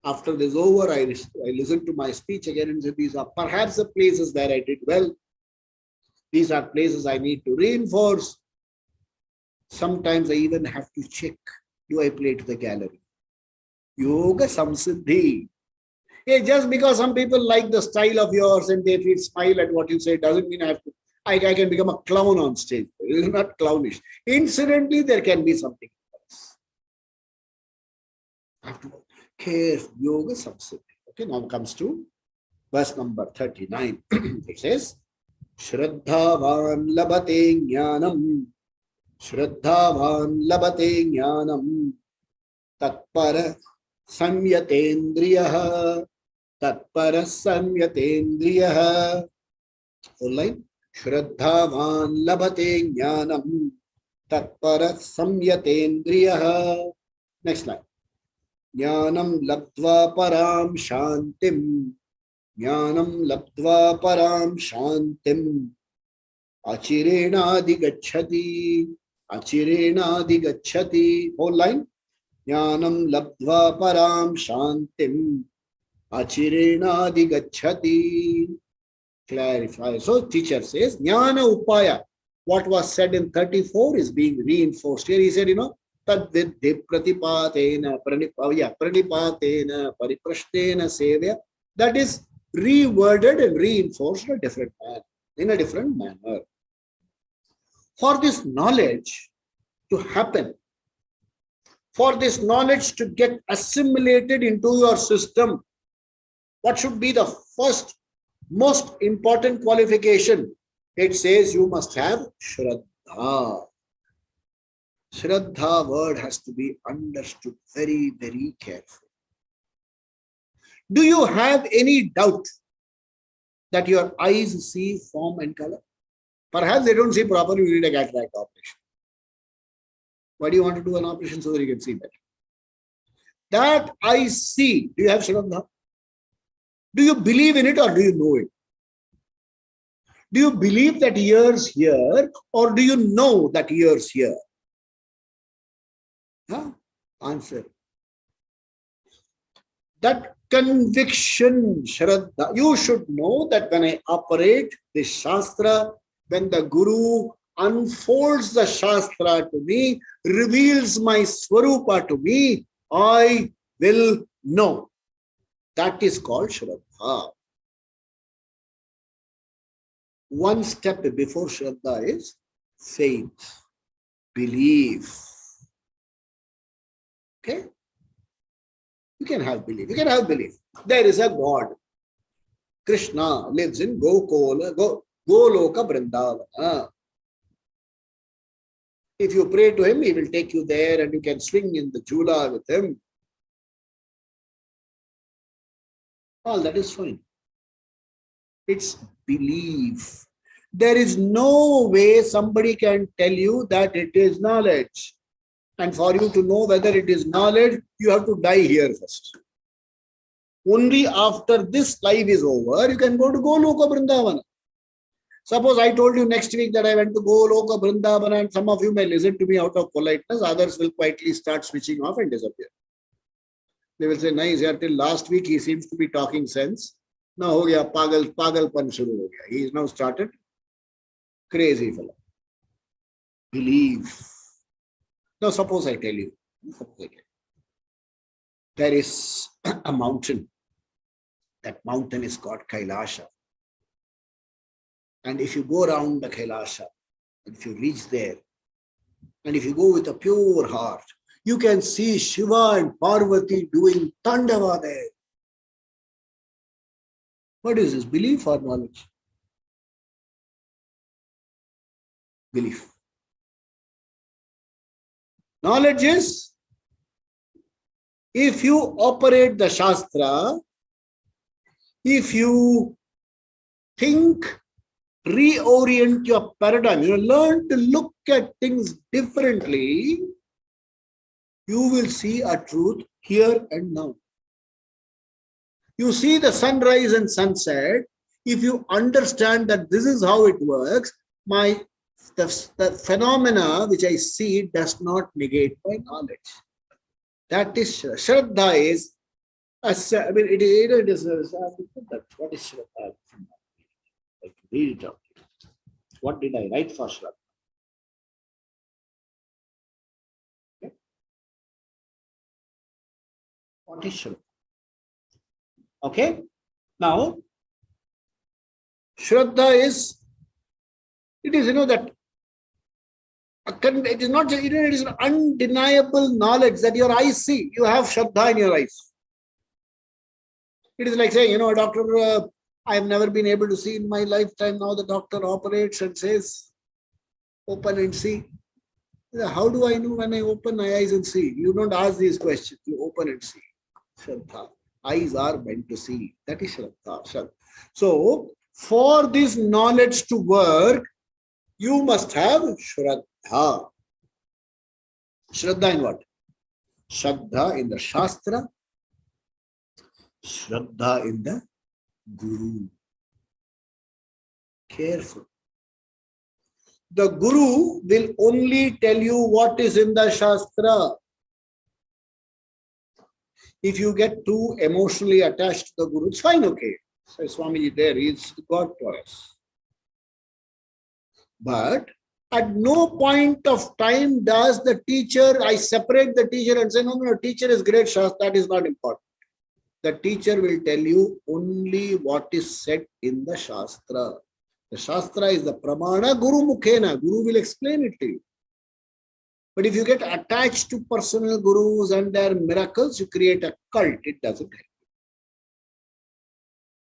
After this over, I listen to my speech again and say, these are perhaps the places where I did well. These are places I need to reinforce. Sometimes I even have to check, do I play to the gallery? Yoga samsiddhi. Hey, just because some people like the style of yours and they feel smile at what you say, doesn't mean I can become a clown on stage. It is not clownish. Incidentally, there can be something else. I have to care yoga samsiddhi. Okay, now comes to verse number 39. It says, Shraddhavan labate jnanam. Shraddhavan labate jnanam. Tatpara samyatendriyaha. Tatpara samyatendriyaha. Whole line. Shraddhavan labate jnanam. Tatpara samyatendriyaha. Next line. Jnanam labdva param shantim. Jnanam labdva param shantim. Achirena digacchati. Achirena digacchati. Whole line. Jnanam labdva param shantim. Achirena digacchati. Clarify. So teacher says, Jnana upaya. What was said in 34 is being reinforced. Here he said, Tad vidhi pratipatena pranipatena pariprashtena sevya. That is reworded and reinforced in a different manner. For this knowledge to happen, for this knowledge to get assimilated into your system, what should be the first most important qualification? It says you must have Shraddha. Shraddha word has to be understood very, very carefully. Do you have any doubt that your eyes see form and color? Perhaps they don't see properly, you need a cataract operation. Why do you want to do an operation? So that you can see better. That I see, do you have Shraddha? Do you believe in it or do you know it? Do you believe that ears hear, or do you know that ears hear? Huh? Answer. That conviction, Shraddha. You should know that when I operate this Shastra, when the Guru unfolds the Shastra to me, reveals my Swarupa to me, I will know. That is called Shraddha. One step before Shraddha is faith, belief. Okay? You can have belief. You can have belief. There is a God. Krishna lives in Goloka Vrindavana. If you pray to him, he will take you there and you can swing in the Jula with him. All that is fine. It's belief. There is no way somebody can tell you that it is knowledge. And for you to know whether it is knowledge, you have to die here first. Only after this life is over, you can go to Goloka Vrindavana. Suppose I told you next week that I went to Goloka Vrindavana, and some of you may listen to me out of politeness, others will quietly start switching off and disappear. They will say, nice, here till last week he seems to be talking sense. Now ho gaya, pagalpan shuru ho gaya. He is now started crazy fellow. Believe. Now suppose I tell you, there is a mountain. That mountain is called Kailasha. And if you go around the Kailasha, if you reach there, and if you go with a pure heart, you can see Shiva and Parvati doing Tandava there. What is this? Belief or knowledge? Belief. Knowledge is, if you operate the Shastra, if you think, reorient your paradigm, you learn to look at things differently, you will see a truth here and now. You see the sunrise and sunset. If you understand that this is how it works, the phenomena which I see does not negate my knowledge. That is Shraddha. Is, I mean, it is what is Shraddha? Like, read it out. What did I write for Shraddha? Okay. What is Shraddha? Okay. Now, Shraddha is, it is, that it is not just, it is an undeniable knowledge that your eyes see. You have Shraddha in your eyes. It is like saying, doctor, I have never been able to see in my lifetime. Now the doctor operates and says, open and see. How do I know when I open my eyes and see? You don't ask these questions. You open and see. Shraddha. Eyes are meant to see. That is Shraddha. So, for this knowledge to work, you must have Shraddha. Shraddha in what? Shraddha in the Shastra. Shraddha in the Guru. Careful. The Guru will only tell you what is in the Shastra. If you get too emotionally attached to the Guru, it's fine, okay. So Swamiji there is God for us. But at no point of time does the teacher, I separate the teacher and say, no, teacher is great, Shastra, that is not important. The teacher will tell you only what is said in the Shastra. The Shastra is the Pramana Guru Mukhena. Guru will explain it to you. But if you get attached to personal gurus and their miracles, you create a cult. It doesn't help.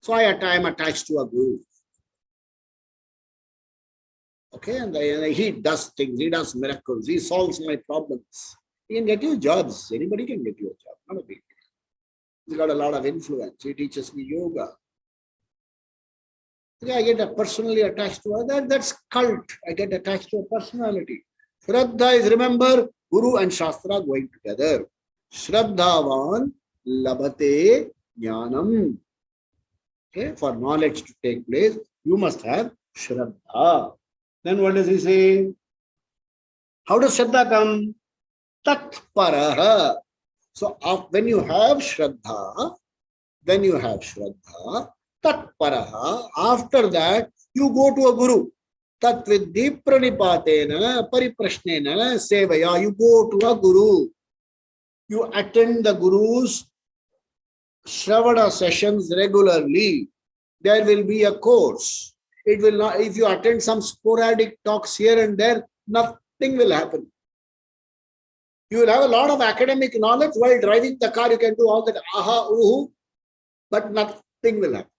So I am attached to a guru. Okay, and he does things, he does miracles, he solves my problems. He can get you jobs. Anybody can get you a job. Not a big deal. He's got a lot of influence. He teaches me yoga. Okay, I get personally attached to that. That's cult. I get attached to a personality. Shraddha is, remember, Guru and Shastra going together. Shraddhavan labhate jnanam. Okay, for knowledge to take place, you must have Shraddha. Then what does he say? How does Shraddha come? Tat paraha. So when you have Shraddha, Tat paraha. After that, you go to a guru. Tat viddhi pranipatena pariprashnena sevaya. You go to a guru. You attend the guru's Shravana sessions regularly. There will be a course. It will not, if you attend some sporadic talks here and there, nothing will happen. You will have a lot of academic knowledge while driving the car. You can do all that aha, uhu, but nothing will happen.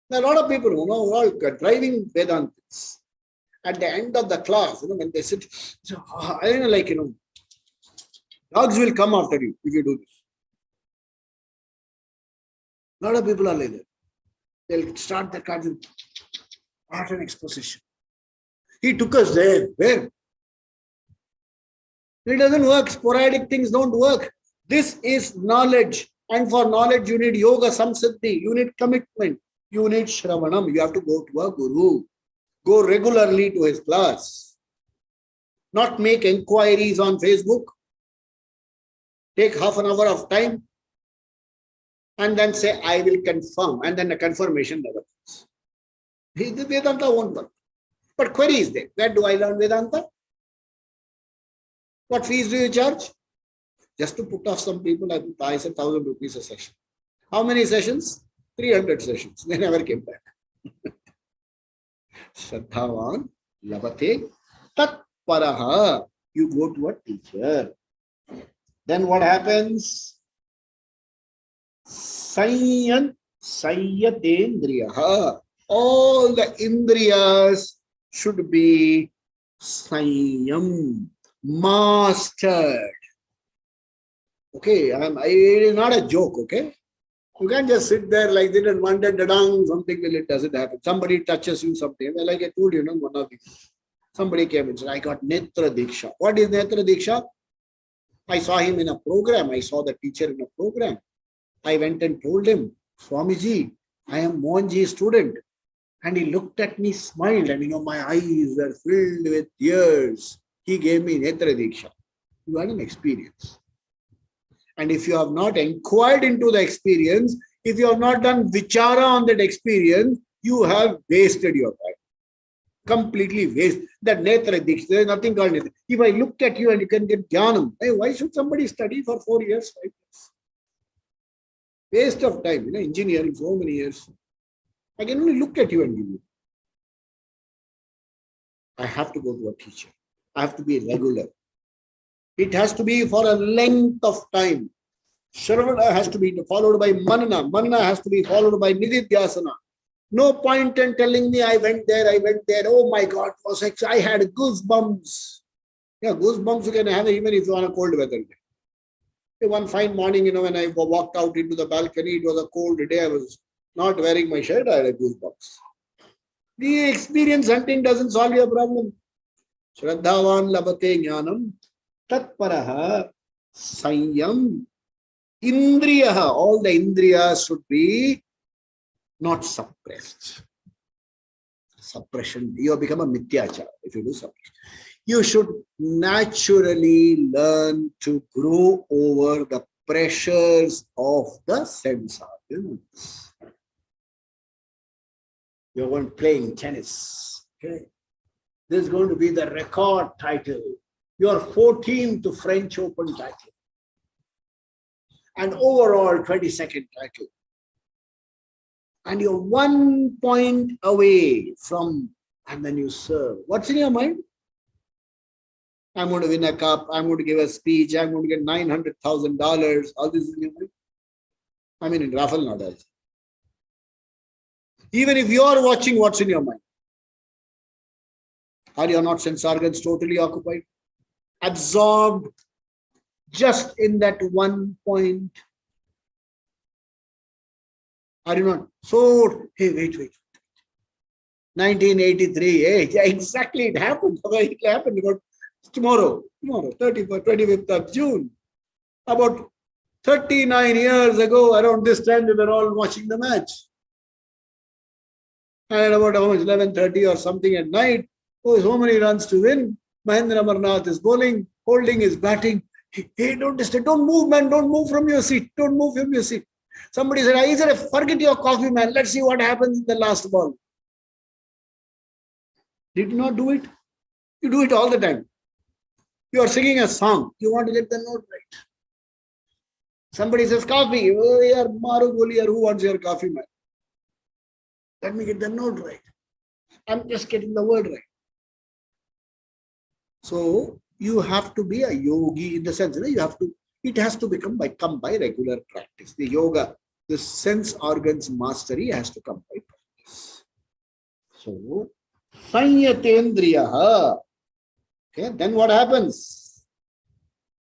There are a lot of people who know all driving Vedantas. At the end of the class, when they sit, I don't know, like, dogs will come after you if you do this. A lot of people are like that. They'll start the car with art and exposition. He took us there. Where? It doesn't work. Sporadic things don't work. This is knowledge. And for knowledge, you need yoga samsiddhi. You need commitment. You need shravanam. You have to go to a guru. Go regularly to his class. Not make inquiries on Facebook. Take half an hour of time. And then say, I will confirm. And then the confirmation never comes. The Vedanta won't work. But query is there. Where do I learn Vedanta? What fees do you charge? Just to put off some people, I said 1,000 rupees a session. How many sessions? 300 sessions. They never came back. Shraddhavan labate tat paraha. You go to a teacher. Then what happens? Sayyatendriyaha. All the indriyas should be sanyam, mastered. Okay, it is not a joke, okay? You can't just sit there like this and wonder, something it doesn't happen. Somebody touches you something. Like I told you, one of these. Somebody came and said, I got Netra Diksha. What is Netra Diksha? I saw him in a program. I saw the teacher in a program. I went and told him, Swamiji, I am Mohanji's student. And he looked at me, smiled, and my eyes were filled with tears. He gave me Netra Diksha. You had an experience. And if you have not inquired into the experience, if you have not done vichara on that experience, you have wasted your time. Completely waste. That Netra Diksha, there is nothing called Netra. If I look at you and you can get jnanam, hey, why should somebody study for 4 years, 5 years? Waste of time, engineering, so many years. I can only look at you and give you. I have to go to a teacher. I have to be regular. It has to be for a length of time. Shravana has to be followed by manana. Manana has to be followed by nididhyasana. No point in telling me I went there. Oh my God, I had goosebumps. Yeah, goosebumps you can have even if you're on a cold weather day. One fine morning, when I walked out into the balcony, it was a cold day. I was not wearing my shirt. I had goosebumps. The experience hunting doesn't solve your problem. Shraddhavan labate jnanam tatparaha sanyam indriyaha. All the indriyas should be not suppressed. Suppression, you have become a mithyachara if you do suppression. You should naturally learn to grow over the pressures of the sense organs. You're going playing tennis. Okay. This is going to be the record title. Your 14th French Open title. And overall 22nd title. And you're 1 point away from, and then you serve. What's in your mind? I'm going to win a cup. I'm going to give a speech. I'm going to get $900,000. All this is in your mind. I mean, in Rafael Nadal. Even if you are watching, what's in your mind? Are your not sense organs totally occupied? Absorbed just in that 1 point? Are you not? So, hey, wait. 1983, hey, yeah, exactly, it happened. It happened about tomorrow, 25th of June. About 39 years ago, around this time, we were all watching the match. And about 11:30 or something at night, oh, so many runs to win. Mahendra Amarnath is bowling, Holding is batting. Hey, don't disturb, don't move, man, don't move from your seat, don't move from your seat. Somebody said, I said, forget your coffee, man. Let's see what happens in the last ball. Did you not do it? You do it all the time. You are singing a song. You want to get the note right. Somebody says, coffee. Oh, yaar, Maru Goli, who wants your coffee, man? Let me get the note right. I'm just getting the word right. So you have to be a yogi in the sense that you have to, it has to come by regular practice. The yoga, the sense organs mastery has to come by practice. So, Sanyatendriyaha. Okay, then what happens?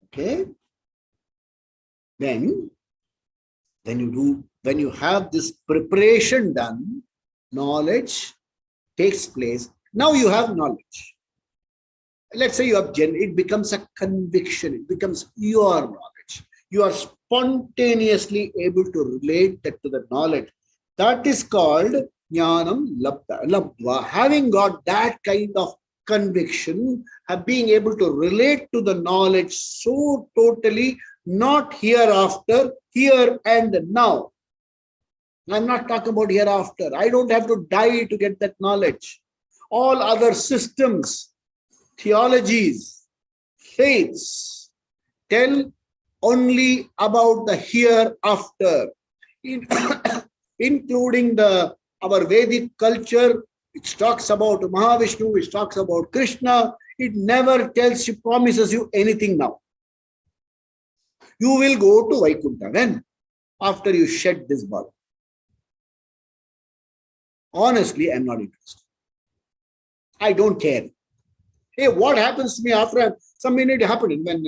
Okay, then when you have this preparation done, knowledge takes place. Now you have knowledge. Let's say you have it becomes a conviction, it becomes your knowledge. You are spontaneously able to relate that to the knowledge. That is called jnanam labdva. Having got that kind of conviction, being able to relate to the knowledge so totally, not hereafter, here and now. I'm not talking about hereafter. I don't have to die to get that knowledge. All other systems, theologies, faiths tell only about the hereafter, including our Vedic culture, which talks about Mahavishnu, which talks about Krishna. It never tells you, promises you anything now. You will go to Vaikuntha. When? After you shed this body. Honestly, I'm not interested. I don't care. Hey, what happens to me after some minute happening? When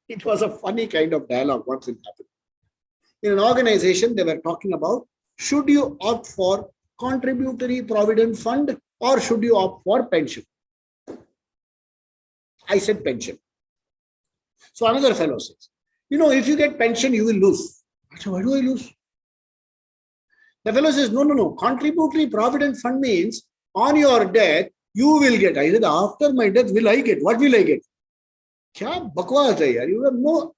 it was a funny kind of dialogue once it happened. In an organization, they were talking about, should you opt for contributory provident fund or should you opt for pension? I said pension. So another fellow says, if you get pension, you will lose. I said, why do I lose? The fellow says, no. Contributory provident fund means on your death, you will get. I said, after my death, will I get? What will I get? Kya bakwas hai yaar? You have no.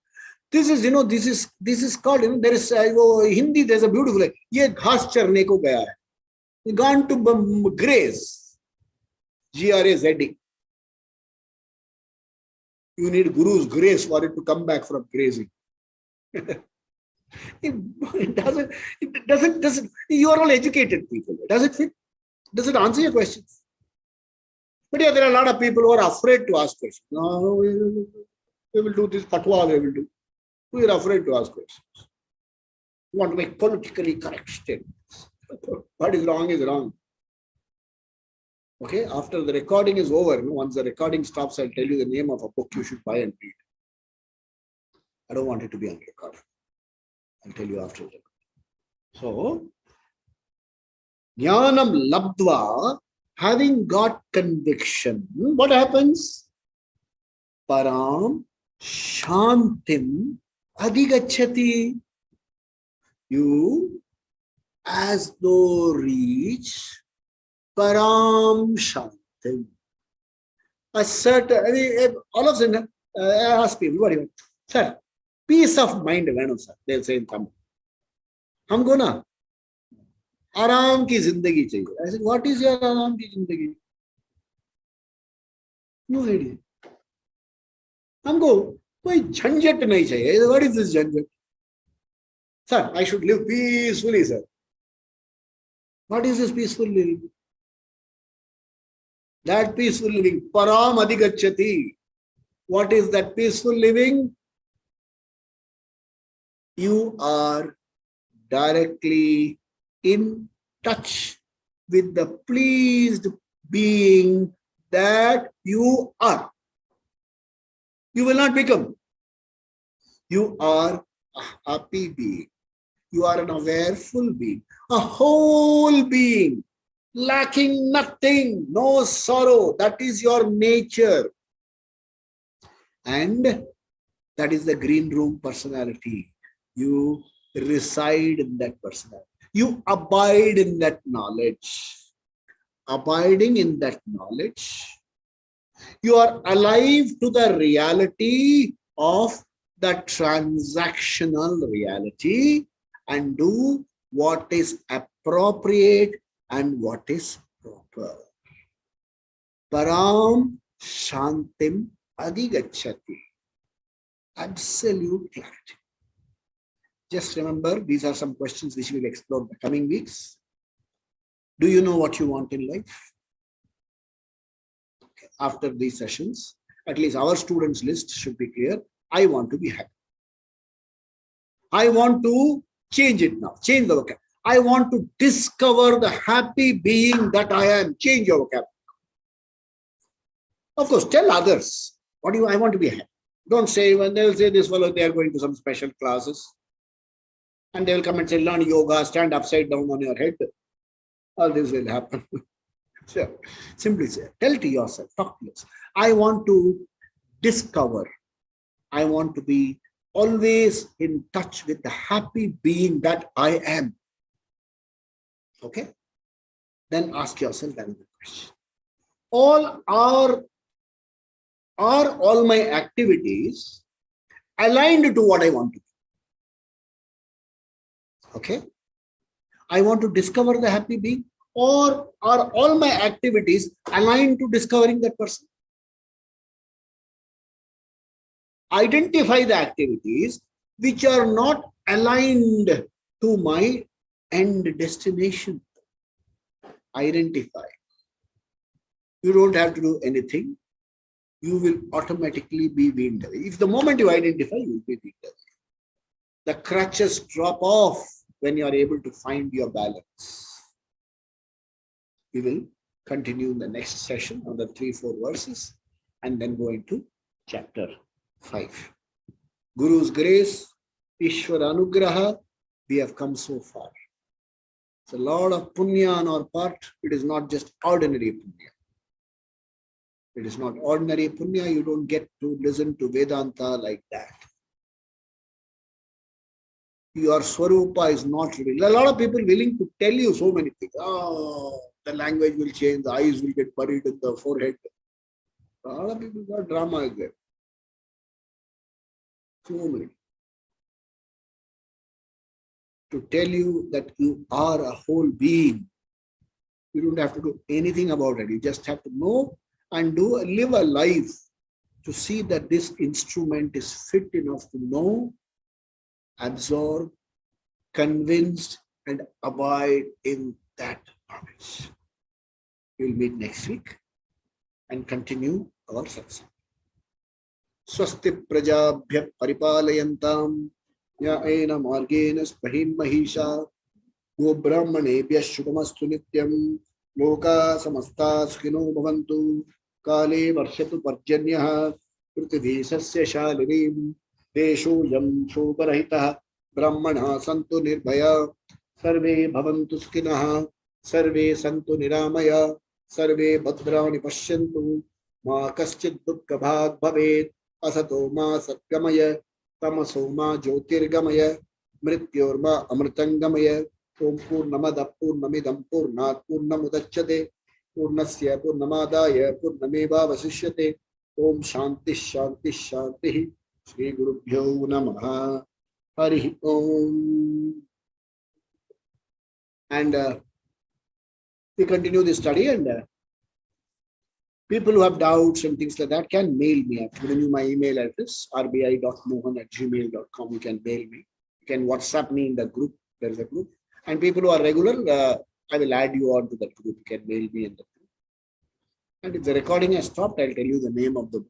This is called. There is Hindi. There's a beautiful. Ye ghas charne ko gaya hai. Gone to graze. GRAZE. You need Guru's grace for it to come back from grazing. It doesn't. You are all educated people. Does it fit? Does it answer your questions? But yeah, there are a lot of people who are afraid to ask questions. No, we will do this fatwa, we will do. We are afraid to ask questions. We want to make politically correct statements. What is wrong is wrong. Okay, after the recording is over, once the recording stops, I'll tell you the name of a book you should buy and read. I don't want it to be on record. I'll tell you after that. So, jnanam labdva, having got conviction, what happens? Param shantim adhigacchati. You as though reach param shantim. A certain, all of a sudden, I ask people, what do you want? Sir, peace of mind, sir. They'll say in Tamil. Humko na आराम की जिंदगी चाहिए. I said, what is your आराम की जिंदगी? No idea. हमको कोई झंझट नहीं चाहिए. What is this झंझट? Sir, I should live peacefully, sir. What is this peaceful living? That peaceful living, param adhigacchati. What is that peaceful living? You are directly in touch with the pleased being that you are. You will not become. You are a happy being. You are an awareful being, a whole being, lacking nothing, no sorrow. That is your nature. And that is the green room personality. You reside in that personality. You abide in that knowledge. abiding in that knowledge. You are alive to the reality of the transactional reality and do what is appropriate and what is proper. Param Shantim Adigachati. Absolute clarity. Just remember, these are some questions which we will explore in the coming weeks. Do you know what you want in life? Okay. After these sessions, at least our students' list should be clear. I want to be happy. I want to change it now. Change the vocabulary. I want to discover the happy being that I am. Change your vocabulary. Of course, tell others. What do you? I want to be happy. Don't say, when they'll say this fellow, they are going to some special classes. And they will come and say, learn yoga, stand upside down on your head. All this will happen. So, simply say, tell to yourself, talk to yourself. I want to discover. I want to be always in touch with the happy being that I am. Okay? Then ask yourself another question. Are all my activities aligned to what I want to do? Okay? I want to discover the happy being, or are all my activities aligned to discovering that person? Identify the activities which are not aligned to my end destination. Identify. You don't have to do anything. You will automatically be weaned away. If the moment you identify, you will be weaned away. The crutches drop off when you are able to find your balance. We will continue in the next session on the 3-4 verses and then go into chapter 5. Guru's grace, Ishvara Anugraha, we have come so far. It's a lot of punya on our part. It is not just ordinary punya. It is not ordinary punya. You don't get to listen to Vedanta like that. Your Swarupa is not real. A lot of people willing to tell you so many things. Oh, the language will change, the eyes will get buried in the forehead. A lot of people got drama is there. So many. To tell you that you are a whole being. You don't have to do anything about it. You just have to know and live a life to see that this instrument is fit enough to know, absorb, convinced, and abide in that knowledge. We will meet next week and continue our satsang. Swasti prajabhya paripalayantam yaena margena spahim mahisha go brahmanebhya shubhamastu nityam loka samasta sukhino bhavantu kale varshatu parjanyah prithvi sasya shalinim desho yam shoparahitah brahmana santu nirbhaya sarve bhavantu sukhinah sarve santu niramaya sarve bhadrani pashyantu ma kaschid dukkha bhag bhavet asato ma satgamaya tamaso ma jyotirgamaya mrityorma amritangamaya om purnamada purnamidam purnat purnamudachyate purnasya purnamadaya purnameva vasishyate om shanti shanti shanti Shri Gurubhyo Namaha Hari Om. And we continue the study, and people who have doubts and things like that can mail me. I've given you my email address, rbi.mohan@gmail.com. You can mail me. You can WhatsApp me in the group. There is a group. And people who are regular, I will add you on to that group. You can mail me in the group. And if the recording has stopped, I'll tell you the name of the